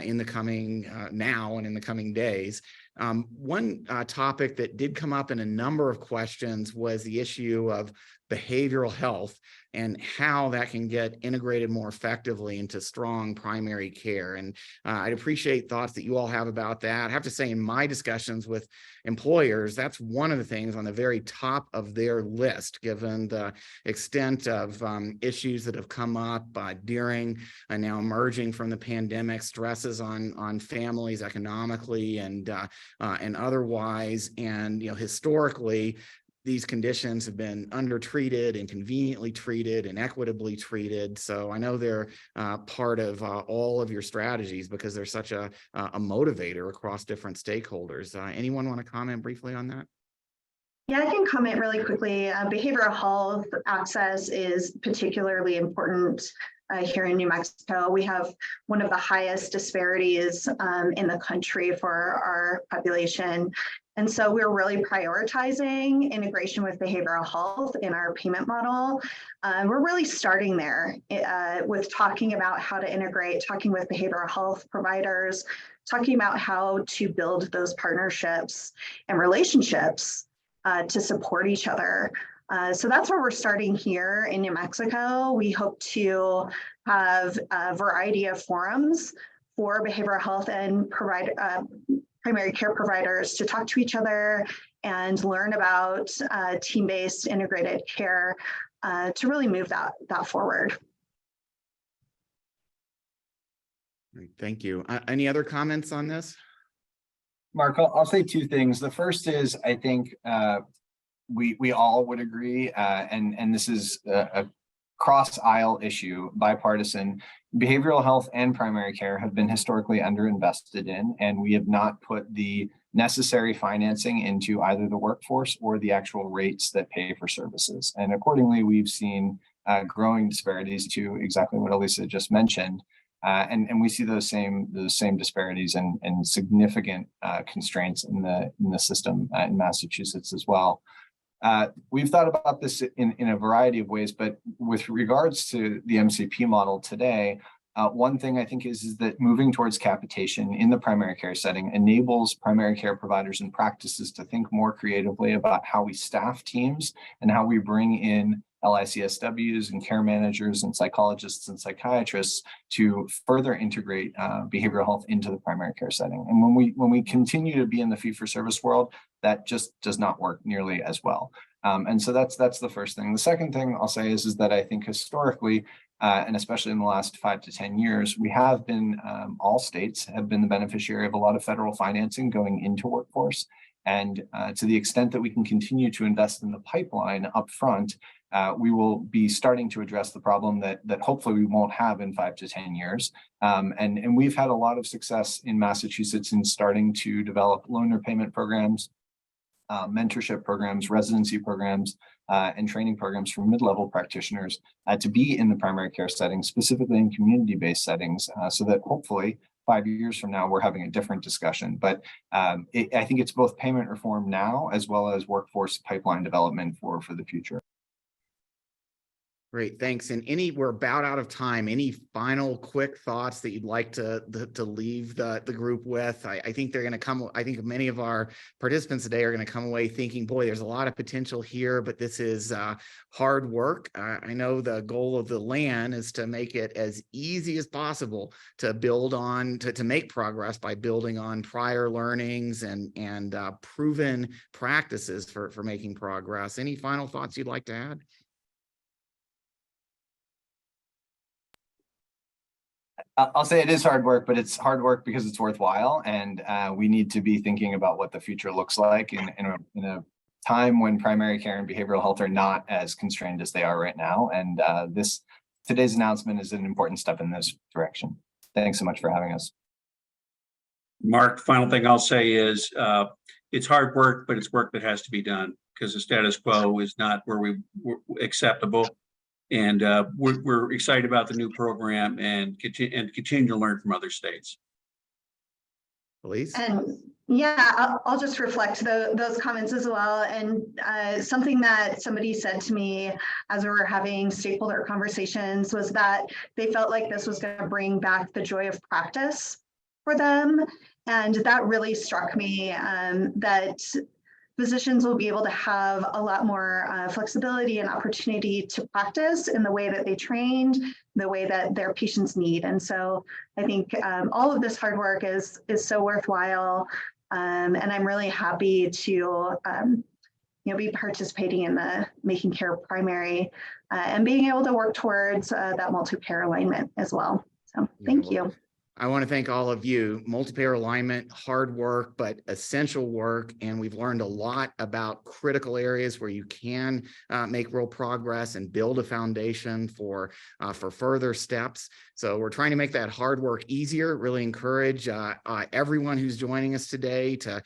in the coming now and in the coming days. One topic that did come up in a number of questions was the issue of behavioral health and how that can get integrated more effectively into strong primary care. And I'd appreciate thoughts that you all have about that. I have to say, in my discussions with employers, that's one of the things on the very top of their list, given the extent of issues that have come up during and now emerging from the pandemic, stresses on families economically and otherwise. And historically, these conditions have been undertreated, inconveniently treated, and equitably treated. So I know they're part of all of your strategies because they're such a motivator across different stakeholders. Anyone want to comment briefly on that? Yeah, I can comment really quickly. Behavioral health access is particularly important here in New Mexico. We have one of the highest disparities in the country for our population. And so we're really prioritizing integration with behavioral health in our payment model. We're really starting there with talking about how to integrate, talking with behavioral health providers, talking about how to build those partnerships and relationships to support each other. So that's where we're starting here in New Mexico. We hope to have a variety of forums for behavioral health and primary care providers to talk to each other and learn about team-based integrated care to really move that forward. Great, thank you. Any other comments on this? Mark, I'll say two things. The first is, I think we all would agree, and this is a cross-aisle issue, bipartisan. Behavioral health and primary care have been historically underinvested in, and we have not put the necessary financing into either the workforce or the actual rates that pay for services. And accordingly, we've seen growing disparities to exactly what Elisa just mentioned. And we see those same disparities and significant constraints in the system in Massachusetts as well. We've thought about this in a variety of ways, but with regards to the MCP model today, one thing I think is that moving towards capitation in the primary care setting enables primary care providers and practices to think more creatively about how we staff teams and how we bring in LICSWs and care managers and psychologists and psychiatrists to further integrate behavioral health into the primary care setting. And when we continue to be in the fee-for-service world, that just does not work nearly as well. And so that's the first thing. The second thing I'll say is that I think historically, and especially in the last 5 to 10 years, we have been, all states have been the beneficiary of a lot of federal financing going into workforce. And to the extent that we can continue to invest in the pipeline up front, we will be starting to address the problem that hopefully we won't have in 5 to 10 years. And we've had a lot of success in Massachusetts in starting to develop loan repayment programs, mentorship programs, residency programs, and training programs for mid-level practitioners to be in the primary care setting, specifically in community-based settings, so that hopefully 5 years from now, we're having a different discussion. But I think it's both payment reform now, as well as workforce pipeline development for the future. Great, thanks. And we're about out of time. Any final quick thoughts that you'd like to leave the group with? I think they're going to come. I think many of our participants today are going to come away thinking, boy, there's a lot of potential here, but this is hard work. I know the goal of the LAN is to make it as easy as possible to build on, to make progress by building on prior learnings and proven practices for making progress. Any final thoughts you'd like to add? I'll say it is hard work, but it's hard work because it's worthwhile, and we need to be thinking about what the future looks like in a time when primary care and behavioral health are not as constrained as they are right now. And today's announcement is an important step in this direction. Thanks so much for having us. Mark, final thing I'll say is it's hard work, but it's work that has to be done, because the status quo is not where we acceptable. And we're excited about the new program and continue to learn from other states. Please. And yeah, I'll just reflect those comments as well. And something that somebody said to me as we were having stakeholder conversations was that they felt like this was going to bring back the joy of practice for them. And that really struck me, that physicians will be able to have a lot more flexibility and opportunity to practice in the way that they trained, the way that their patients need. And so I think all of this hard work is so worthwhile. And I'm really happy to be participating in the Making Care Primary and being able to work towards that multi-payer alignment as well. So thank you. I want to thank all of you. Multi-payer alignment, hard work, but essential work. And we've learned a lot about critical areas where you can make real progress and build a foundation for further steps. So we're trying to make that hard work easier. Really encourage everyone who's joining us today to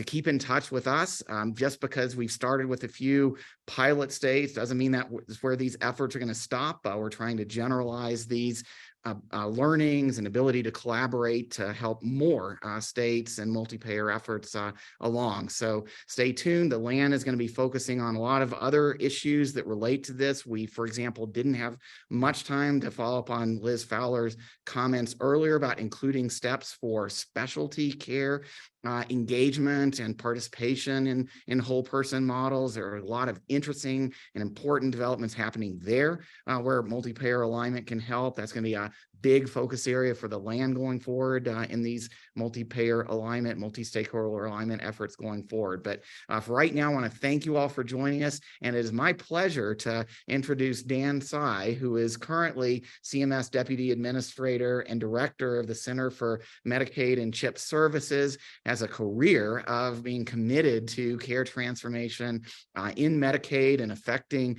keep in touch with us. Just because we've started with a few pilot states doesn't mean that is where these efforts are going to stop. We're trying to generalize these learnings and ability to collaborate to help more states and multi-payer efforts along. So stay tuned. The LAN is going to be focusing on a lot of other issues that relate to this. We, for example, didn't have much time to follow up on Liz Fowler's comments earlier about including steps for specialty care engagement and participation in whole person models. There are a lot of interesting and important developments happening there where multi-payer alignment can help. That's going to be a big focus area for the LAN going forward in these multi-payer alignment, multi-stakeholder alignment efforts going forward. But for right now, I want to thank you all for joining us. And it is my pleasure to introduce Dan Tsai, who is currently CMS Deputy Administrator and Director of the Center for Medicaid and CHIP Services, has a career of being committed to care transformation in Medicaid and affecting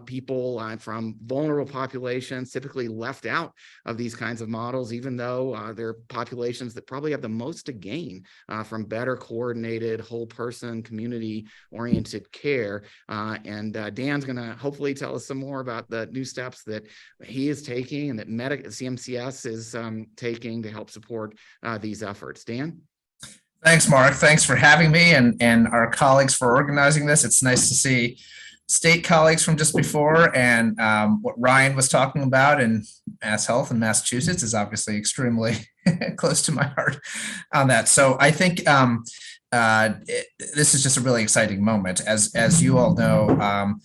people from vulnerable populations, typically left out of these kinds of models, even though they're populations that probably have the most to gain from better coordinated, whole person, community-oriented care. And Dan's going to hopefully tell us some more about the new steps that he is taking and that CMCS is taking to help support these efforts. Dan? Thanks, Mark. Thanks for having me and our colleagues for organizing this. It's nice to see state colleagues from just before, and what Ryan was talking about in Mass Health in Massachusetts is obviously extremely close to my heart on that. So I think this is just a really exciting moment. As you all know,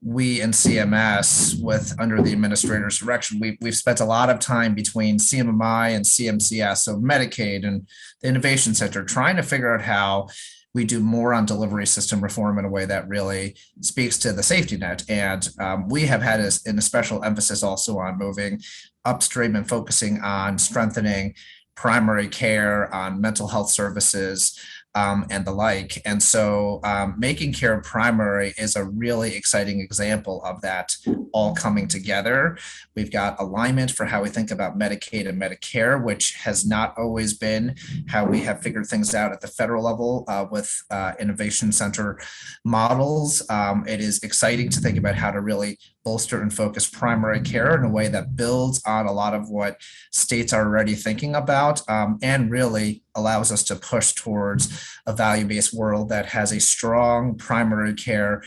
we in CMS, under the administrator's direction, we've spent a lot of time between CMMI and CMCS, so Medicaid and the Innovation Center, trying to figure out how we do more on delivery system reform in a way that really speaks to the safety net. And we have had a special emphasis also on moving upstream and focusing on strengthening primary care, on mental health services, and the like. And so making care primary is a really exciting example of that all coming together. We've got alignment for how we think about Medicaid and Medicare, which has not always been how we have figured things out at the federal level with innovation center models. It is exciting to think about how to really bolster and focus primary care in a way that builds on a lot of what states are already thinking about, and really allows us to push towards a value-based world that has a strong primary care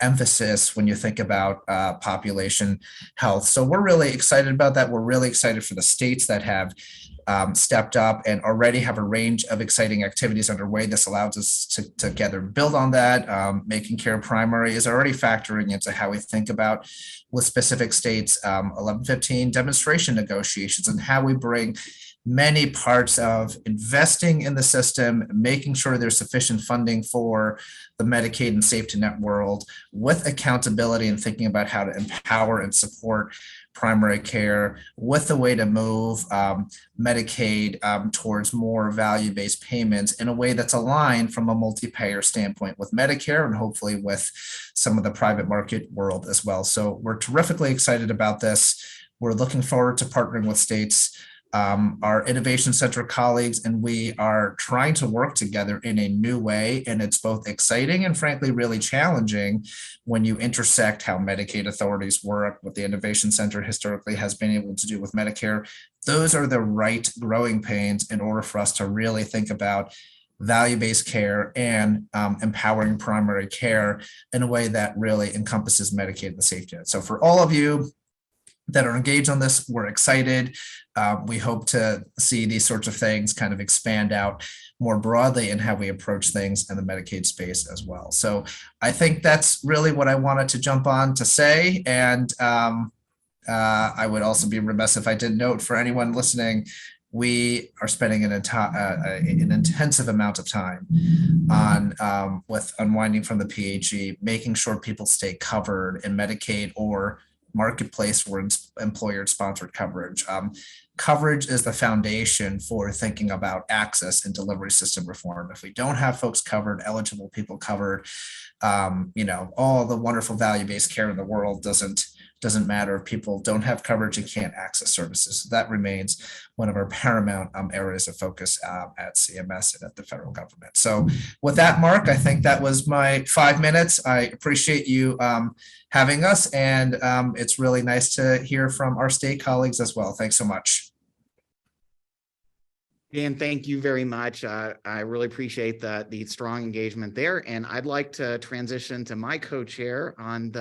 emphasis when you think about population health. So we're really excited about that. We're really excited for the states that have stepped up and already have a range of exciting activities underway. This allows us to together build on that. Making care primary is already factoring into how we think about, with specific states, 1115 demonstration negotiations, and how we bring many parts of investing in the system, making sure there's sufficient funding for the Medicaid and safety net world, with accountability and thinking about how to empower and support primary care, with a way to move Medicaid towards more value-based payments in a way that's aligned from a multi-payer standpoint with Medicare, and hopefully with some of the private market world as well. So we're terrifically excited about this. We're looking forward to partnering with states, our Innovation Center colleagues, and we are trying to work together in a new way. And it's both exciting and frankly really challenging when you intersect how Medicaid authorities work, what the Innovation Center historically has been able to do with Medicare. Those are the right growing pains in order for us to really think about value-based care and empowering primary care in a way that really encompasses Medicaid and the safety net. So for all of you that are engaged on this, we're excited. We hope to see these sorts of things kind of expand out more broadly in how we approach things in the Medicaid space as well. So I think that's really what I wanted to jump on to say. And I would also be remiss if I didn't note for anyone listening, we are spending an intensive amount of time on with unwinding from the PHE, making sure people stay covered in Medicaid or marketplace or employer-sponsored coverage. Coverage is the foundation for thinking about access and delivery system reform. If we don't have folks covered, eligible people covered, all the wonderful value-based care in the world doesn't matter if people don't have coverage and can't access services. So that remains one of our paramount areas of focus at CMS and at the federal government. So with that, Mark, I think that was my 5 minutes. I appreciate you having us, and it's really nice to hear from our state colleagues as well. Thanks so much. Dan, thank you very much. I really appreciate the strong engagement there. And I'd like to transition to my co-chair on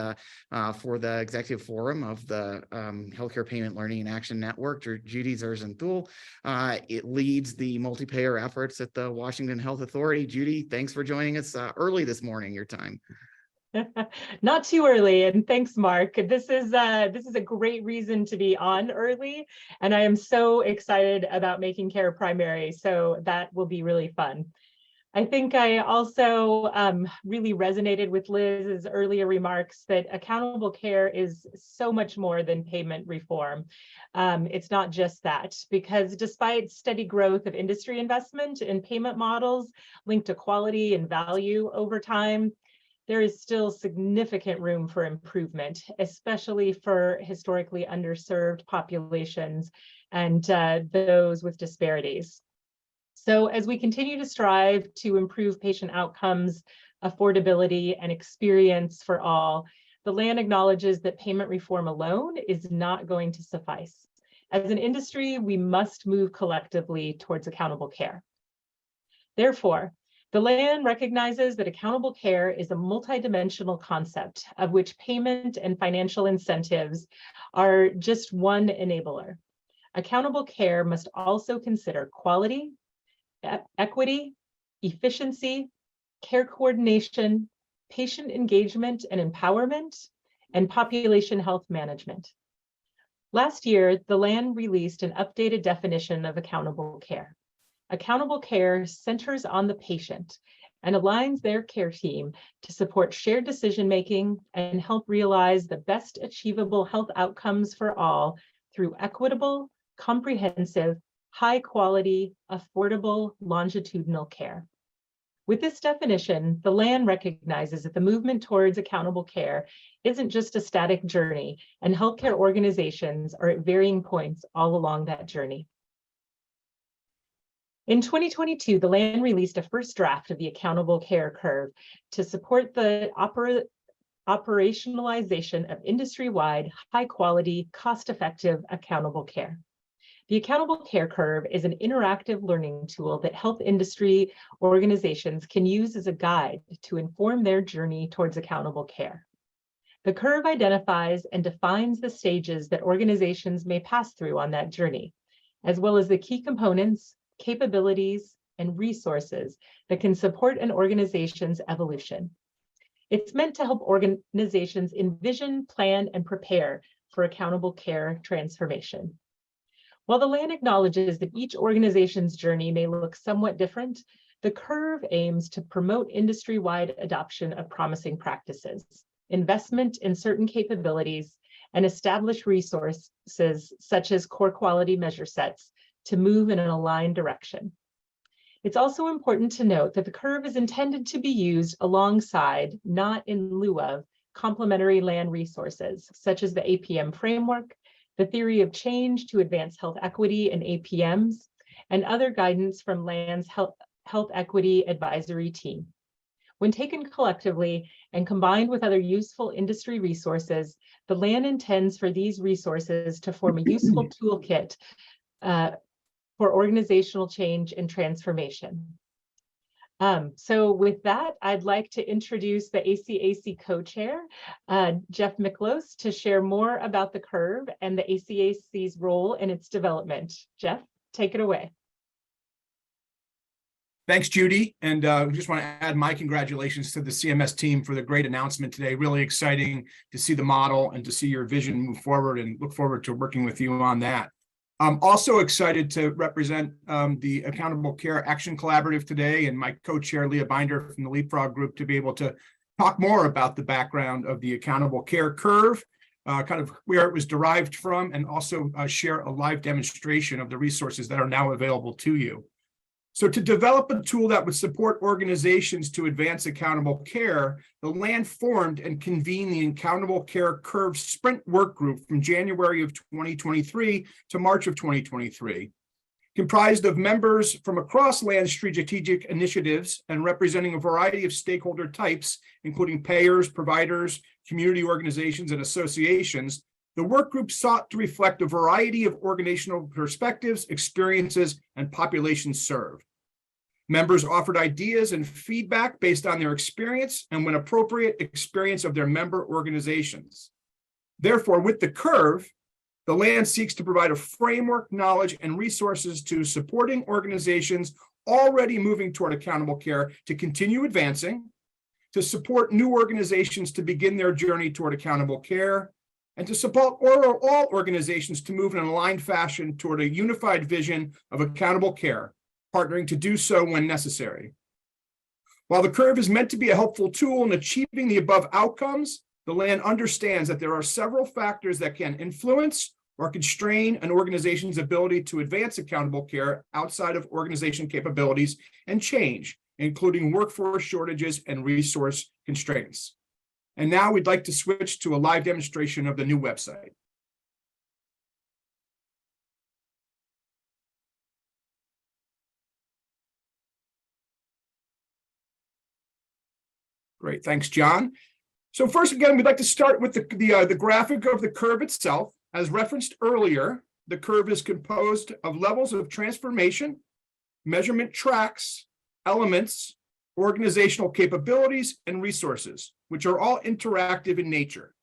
for the executive forum of the Healthcare Payment Learning and Action Network, Judy Zerzanthul. It leads the multi-payer efforts at the Washington Health Authority. Judy, thanks for joining us early this morning, your time. Not too early, and thanks, Mark. This is a great reason to be on early, and I am so excited about making care primary, so that will be really fun. I think I also really resonated with Liz's earlier remarks that accountable care is so much more than payment reform. It's not just that, because despite steady growth of industry investment in payment models linked to quality and value over time, there is still significant room for improvement, especially for historically underserved populations and those with disparities. So as we continue to strive to improve patient outcomes, affordability, and experience for all, the LAN acknowledges that payment reform alone is not going to suffice. As an industry, we must move collectively towards accountable care. Therefore, the LAN recognizes that accountable care is a multidimensional concept of which payment and financial incentives are just one enabler. Accountable care must also consider quality, equity, efficiency, care coordination, patient engagement and empowerment, and population health management. Last year, the LAN released an updated definition of accountable care. Accountable care centers on the patient and aligns their care team to support shared decision-making and help realize the best achievable health outcomes for all through equitable, comprehensive, high quality, affordable, longitudinal care. With this definition, the LAN recognizes that the movement towards accountable care isn't just a static journey, and healthcare organizations are at varying points all along that journey. In 2022, the LAN released a first draft of the accountable care curve to support the operationalization of industry-wide, high-quality, cost-effective accountable care. The Accountable Care Curve is an interactive learning tool that health industry organizations can use as a guide to inform their journey towards accountable care. The curve identifies and defines the stages that organizations may pass through on that journey, as well as the key components, capabilities, and resources that can support an organization's evolution. It's meant to help organizations envision, plan, and prepare for accountable care transformation. While the LAN acknowledges that each organization's journey may look somewhat different, the curve aims to promote industry-wide adoption of promising practices, investment in certain capabilities, and establish resources such as core quality measure sets to move in an aligned direction. It's also important to note that the curve is intended to be used alongside, not in lieu of, complementary LAN resources, such as the APM framework, the theory of change to advance health equity and APMs, and other guidance from LAN's health equity advisory team. When taken collectively and combined with other useful industry resources, the LAN intends for these resources to form a useful toolkit for organizational change and transformation. So with that, I'd like to introduce the ACAC co-chair, Jeff Miklos, to share more about the curve and the ACAC's role in its development. Jeff, take it away. Thanks, Judy. And we just want to add my congratulations to the CMS team for the great announcement today. Really exciting to see the model and to see your vision move forward, and look forward to working with you on that. I'm also excited to represent the Accountable Care Action Collaborative today, and my co-chair, Leah Binder from the Leapfrog Group, to be able to talk more about the background of the Accountable Care Curve, kind of where it was derived from, and also share a live demonstration of the resources that are now available to you. So to develop a tool that would support organizations to advance accountable care, the LAN formed and convened the Accountable Care Curve Sprint Work Group from January of 2023 to March of 2023, comprised of members from across LAN's strategic initiatives and representing a variety of stakeholder types, including payers, providers, community organizations, and associations. The work group sought to reflect a variety of organizational perspectives, experiences, and populations served. Members offered ideas and feedback based on their experience and, when appropriate, experience of their member organizations. Therefore, with the curve, the LAN seeks to provide a framework, knowledge, and resources to supporting organizations already moving toward accountable care to continue advancing, to support new organizations to begin their journey toward accountable care, and to support all organizations to move in an aligned fashion toward a unified vision of accountable care, partnering to do so when necessary. While the curve is meant to be a helpful tool in achieving the above outcomes, the LAN understands that there are several factors that can influence or constrain an organization's ability to advance accountable care outside of organization capabilities and change, including workforce shortages and resource constraints. And now we'd like to switch to a live demonstration of the new website. Great, thanks, John. So first, again, we'd like to start with the graphic of the curve itself. As referenced earlier, the curve is composed of levels of transformation, measurement tracks, elements, organizational capabilities, and resources, which are all interactive in nature.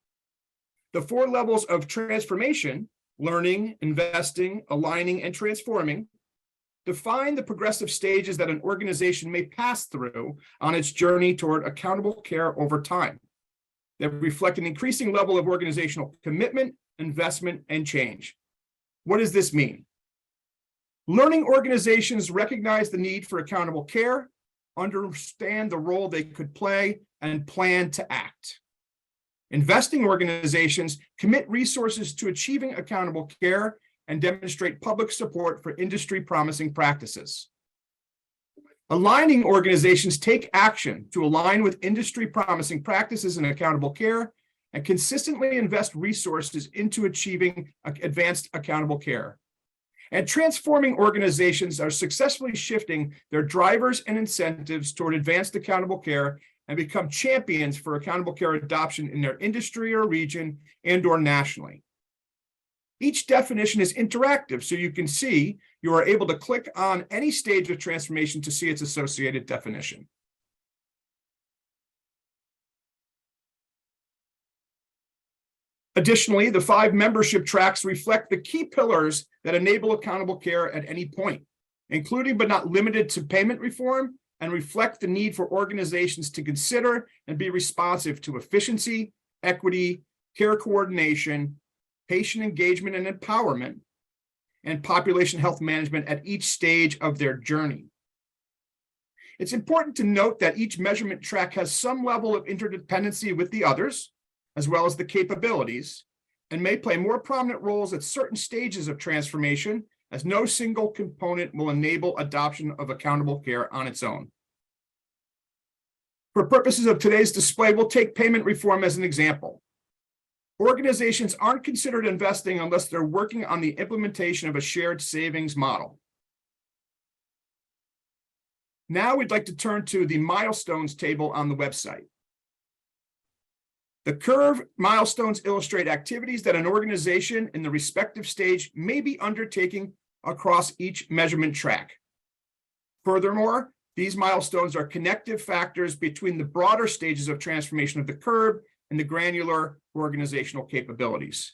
The 4 levels of transformation, learning, investing, aligning, and transforming, define the progressive stages that an organization may pass through on its journey toward accountable care over time. They reflect an increasing level of organizational commitment, investment, and change. What does this mean? Learning organizations recognize the need for accountable care, understand the role they could play, and plan to act. Investing organizations commit resources to achieving accountable care and demonstrate public support for industry promising practices. Aligning organizations take action to align with industry promising practices in accountable care and consistently invest resources into achieving advanced accountable care. And transforming organizations are successfully shifting their drivers and incentives toward advanced accountable care and become champions for accountable care adoption in their industry or region and/or nationally. Each definition is interactive, so you can see you are able to click on any stage of transformation to see its associated definition. Additionally, the 5 membership tracks reflect the key pillars that enable accountable care at any point, including but not limited to payment reform, and reflect the need for organizations to consider and be responsive to efficiency, equity, care coordination, patient engagement and empowerment, and population health management at each stage of their journey. It's important to note that each measurement track has some level of interdependency with the others, as well as the capabilities, and may play more prominent roles at certain stages of transformation, as no single component will enable adoption of accountable care on its own. For purposes of today's display, we'll take payment reform as an example. Organizations aren't considered investing unless they're working on the implementation of a shared savings model. Now we'd like to turn to the milestones table on the website. The curve milestones illustrate activities that an organization in the respective stage may be undertaking across each measurement track. Furthermore, these milestones are connective factors between the broader stages of transformation of the curve and the granular organizational capabilities.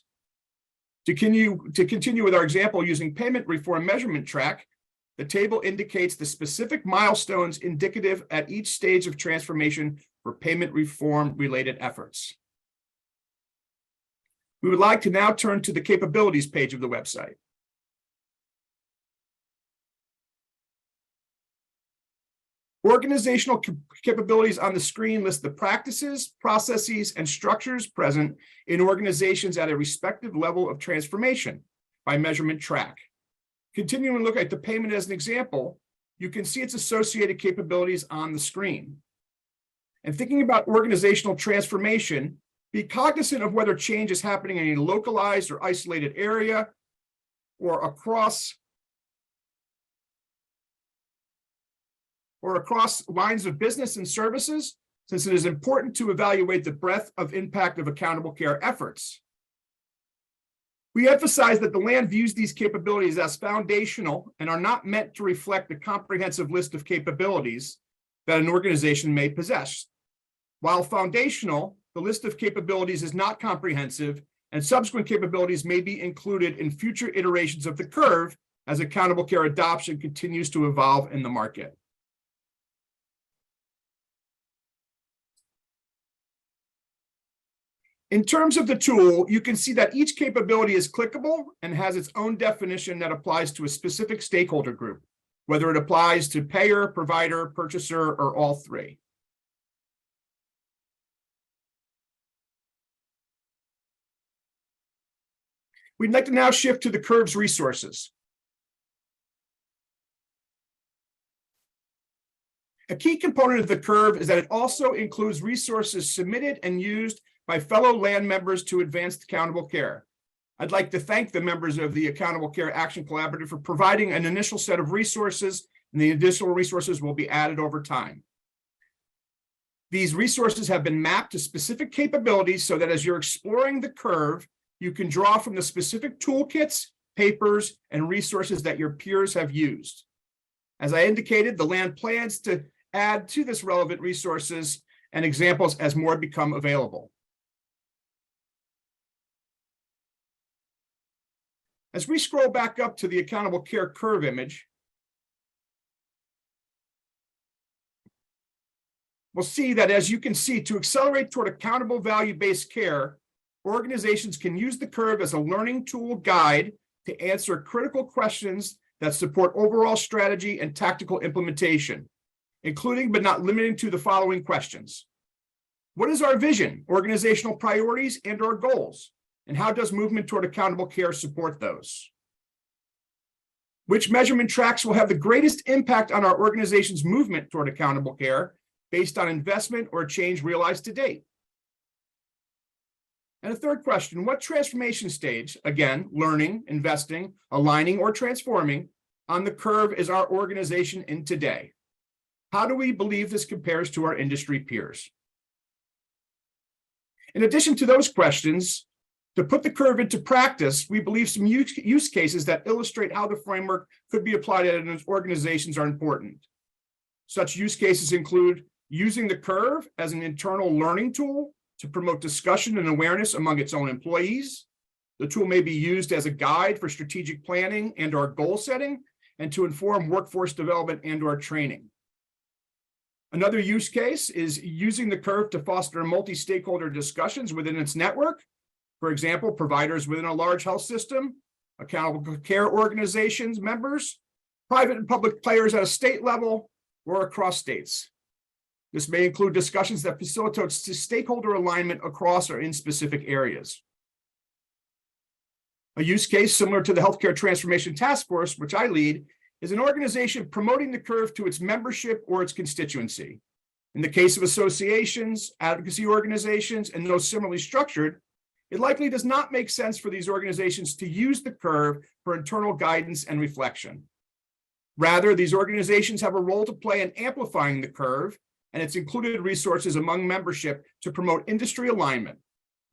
To continue with our example using payment reform measurement track, the table indicates the specific milestones indicative at each stage of transformation for payment reform related efforts. We would like to now turn to the capabilities page of the website. Organizational capabilities on the screen list the practices, processes, and structures present in organizations at a respective level of transformation by measurement track. Continuing to look at the payment as an example, you can see its associated capabilities on the screen. And thinking about organizational transformation, be cognizant of whether change is happening in a localized or isolated area or across lines of business and services, since it is important to evaluate the breadth of impact of accountable care efforts. We emphasize that the LAN views these capabilities as foundational and are not meant to reflect a comprehensive list of capabilities that an organization may possess. While foundational, the list of capabilities is not comprehensive, and subsequent capabilities may be included in future iterations of the curve as accountable care adoption continues to evolve in the market. In terms of the tool, you can see that each capability is clickable and has its own definition that applies to a specific stakeholder group, whether it applies to payer, provider, purchaser, or all three. We'd like to now shift to the curve's resources. A key component of the curve is that it also includes resources submitted and used by fellow LAN members to advance accountable care. I'd like to thank the members of the Accountable Care Action Collaborative for providing an initial set of resources, and the additional resources will be added over time. These resources have been mapped to specific capabilities so that as you're exploring the curve, you can draw from the specific toolkits, papers, and resources that your peers have used. As I indicated, the LAN plans to add to this relevant resources and examples as more become available. As we scroll back up to the accountable care curve image, we'll see that, as you can see, to accelerate toward accountable value-based care, organizations can use the curve as a learning tool guide to answer critical questions that support overall strategy and tactical implementation, including but not limiting to the following questions. What is our vision, organizational priorities, and our goals? And how does movement toward accountable care support those? Which measurement tracks will have the greatest impact on our organization's movement toward accountable care based on investment or change realized to date? And a third question, what transformation stage, again, learning, investing, aligning, or transforming on the curve is our organization in today? How do we believe this compares to our industry peers? In addition to those questions, to put the curve into practice, we believe some use cases that illustrate how the framework could be applied at organizations are important. Such use cases include using the curve as an internal learning tool to promote discussion and awareness among its own employees. The tool may be used as a guide for strategic planning and/or goal setting, and to inform workforce development and/or training. Another use case is using the curve to foster multi-stakeholder discussions within its network. For example, providers within a large health system, accountable care organizations, members, private and public players at a state level, or across states. This may include discussions that facilitate stakeholder alignment across or in specific areas. A use case similar to the Healthcare Transformation Task Force, which I lead, is an organization promoting the curve to its membership or its constituency. In the case of associations, advocacy organizations, and those similarly structured, it likely does not make sense for these organizations to use the curve for internal guidance and reflection. Rather, these organizations have a role to play in amplifying the curve and its included resources among membership to promote industry alignment,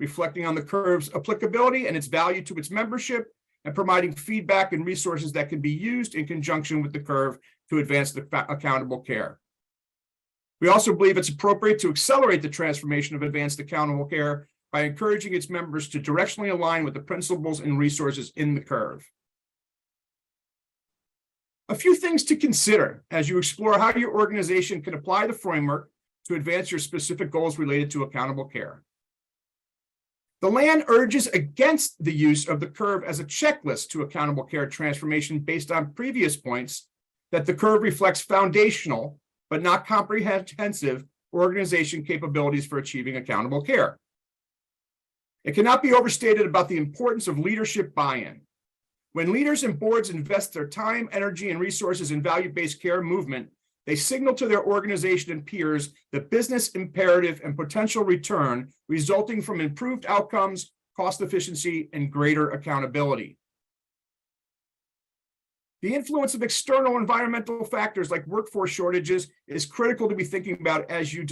reflecting on the curve's applicability and its value to its membership, and providing feedback and resources that can be used in conjunction with the curve to advance the accountable care. We also believe it's appropriate to accelerate the transformation of advanced accountable care by encouraging its members to directionally align with the principles and resources in the curve. A few things to consider as you explore how your organization can apply the framework to advance your specific goals related to accountable care. The LAN urges against the use of the curve as a checklist to accountable care transformation based on previous points that the curve reflects foundational but not comprehensive organization capabilities for achieving accountable care. It cannot be overstated about the importance of leadership buy-in. When leaders and boards invest their time, energy, and resources in value-based care movement, they signal to their organization and peers the business imperative and potential return resulting from improved outcomes, cost efficiency, and greater accountability. The influence of external environmental factors like workforce shortages is critical to be thinking about as you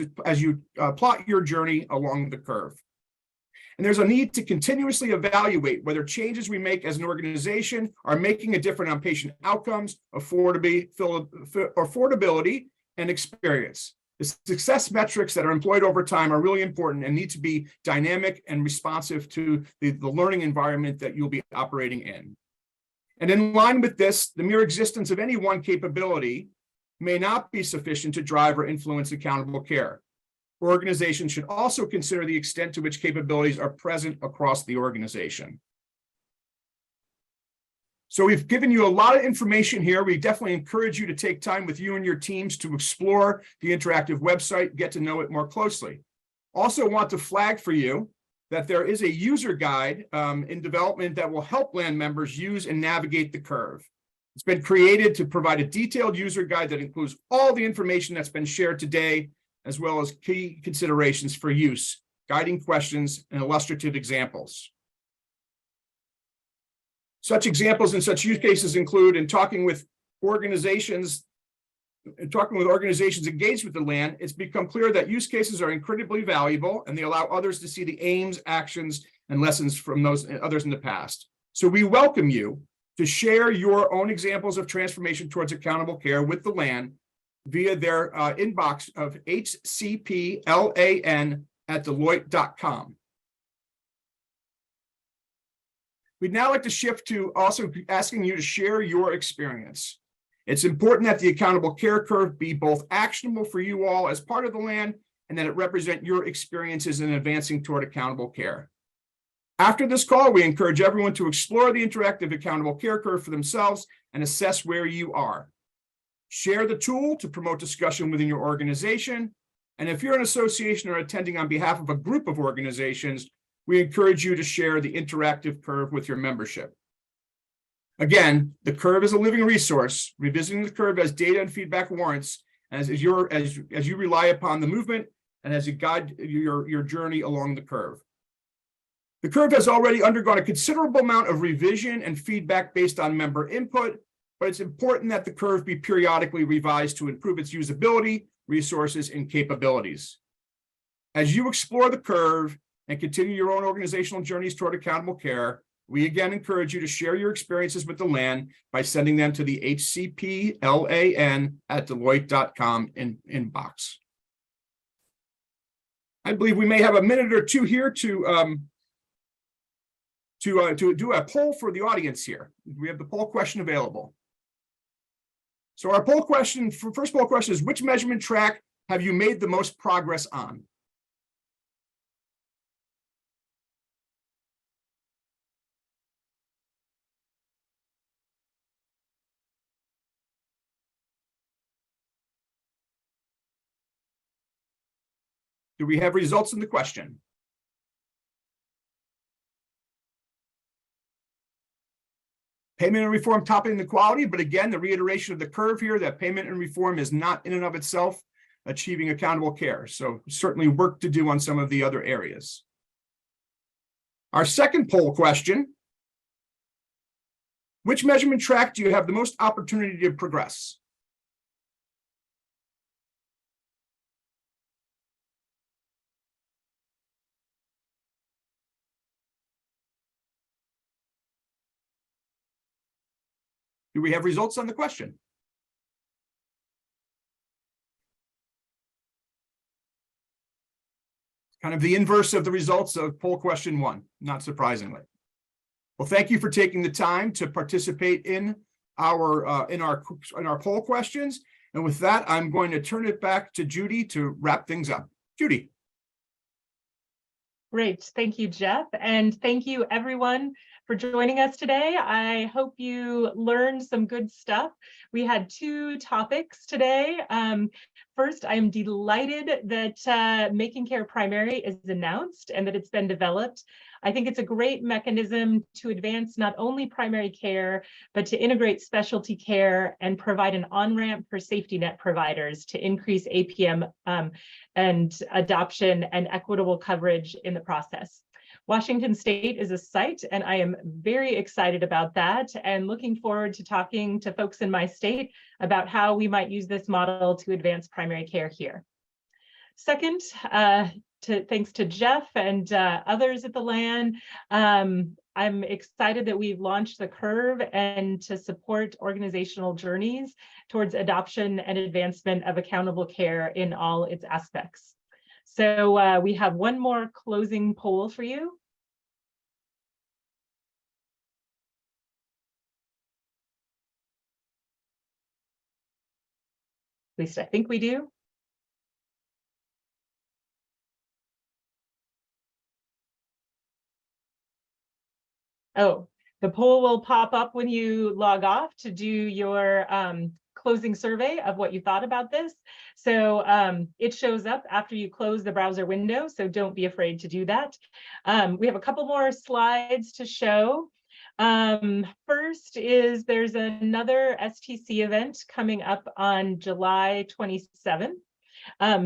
plot your journey along the curve. And there's a need to continuously evaluate whether changes we make as an organization are making a difference on patient outcomes, affordability, and experience. The success metrics that are employed over time are really important and need to be dynamic and responsive to the learning environment that you'll be operating in. And in line with this, the mere existence of any one capability may not be sufficient to drive or influence accountable care. Organizations should also consider the extent to which capabilities are present across the organization. So we've given you a lot of information here. We definitely encourage you to take time with you and your teams to explore the interactive website, get to know it more closely. Also want to flag for you that there is a user guide in development that will help LAN members use and navigate the curve. It's been created to provide a detailed user guide that includes all the information that's been shared today, as well as key considerations for use, guiding questions, and illustrative examples. Such examples and such use cases include in talking with organizations engaged with the LAN, it's become clear that use cases are incredibly valuable and they allow others to see the aims, actions, and lessons from those others in the past. So we welcome you to share your own examples of transformation towards accountable care with the LAN via their inbox of HCPLAN@Deloitte.com. We'd now like to shift to also asking you to share your experience. It's important that the accountable care curve be both actionable for you all as part of the LAN and that it represent your experiences in advancing toward accountable care. After this call, we encourage everyone to explore the interactive accountable care curve for themselves and assess where you are. Share the tool to promote discussion within your organization. And if you're an association or attending on behalf of a group of organizations, we encourage you to share the interactive curve with your membership. Again, the curve is a living resource. Revisiting the curve as data and feedback warrants, as you rely upon the movement and as you guide your journey along the curve. The curve has already undergone a considerable amount of revision and feedback based on member input, but it's important that the curve be periodically revised to improve its usability, resources, and capabilities. As you explore the curve and continue your own organizational journeys toward accountable care, we again encourage you to share your experiences with the LAN by sending them to the HCPLAN@Deloitte.com inbox. I believe we may have a minute or two here to do a poll for the audience here. We have the poll question available. So our poll question, first poll question is, which measurement track have you made the most progress on? Do we have results in the question? Payment and reform topping the quality, but again, the reiteration of the curve here that payment and reform is not in and of itself achieving accountable care. So certainly work to do on some of the other areas. Our second poll question, which measurement track do you have the most opportunity to progress? Do we have results on the question? Kind of the inverse of the results of poll question 1, not surprisingly. Well, thank you for taking the time to participate in our poll questions. And with that, I'm going to turn it back to Judy to wrap things up. Judy. Great. Thank you, Jeff. And thank you, everyone, for joining us today. I hope you learned some good stuff. We had 2 topics today. First, I'm delighted that Making Care Primary is announced and that it's been developed. I think it's a great mechanism to advance not only primary care, but to integrate specialty care and provide an on-ramp for safety net providers to increase APM and adoption and equitable coverage in the process. Washington State is a site, and I am very excited about that and looking forward to talking to folks in my state about how we might use this model to advance primary care here. Second, thanks to Jeff and others at the LAN, I'm excited that we've launched the curve and to support organizational journeys towards adoption and advancement of accountable care in all its aspects. So we have one more closing poll for you. At least I think we do. Oh, the poll will pop up when you log off to do your closing survey of what you thought about this. So it shows up after you close the browser window, so don't be afraid to do that. We have a couple more slides to show. First is there's another STC event coming up on July 27th.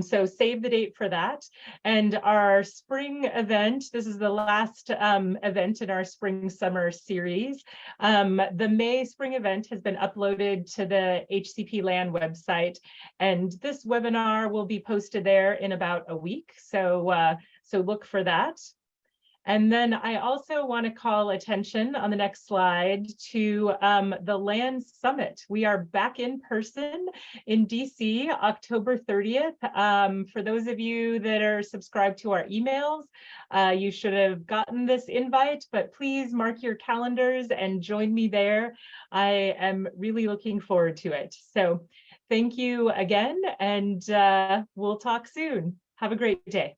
So save the date for that. And our spring event, this is the last event in our spring summer series. The May spring event has been uploaded to the HCPLAN website, and this webinar will be posted there in about a week. So, so look for that. And then I also want to call attention on the next slide to the LAN Summit. We are back in person in DC, October 30th. For those of you that are subscribed to our emails, you should have gotten this invite, but please mark your calendars and join me there. I am really looking forward to it. So thank you again, and we'll talk soon. Have a great day.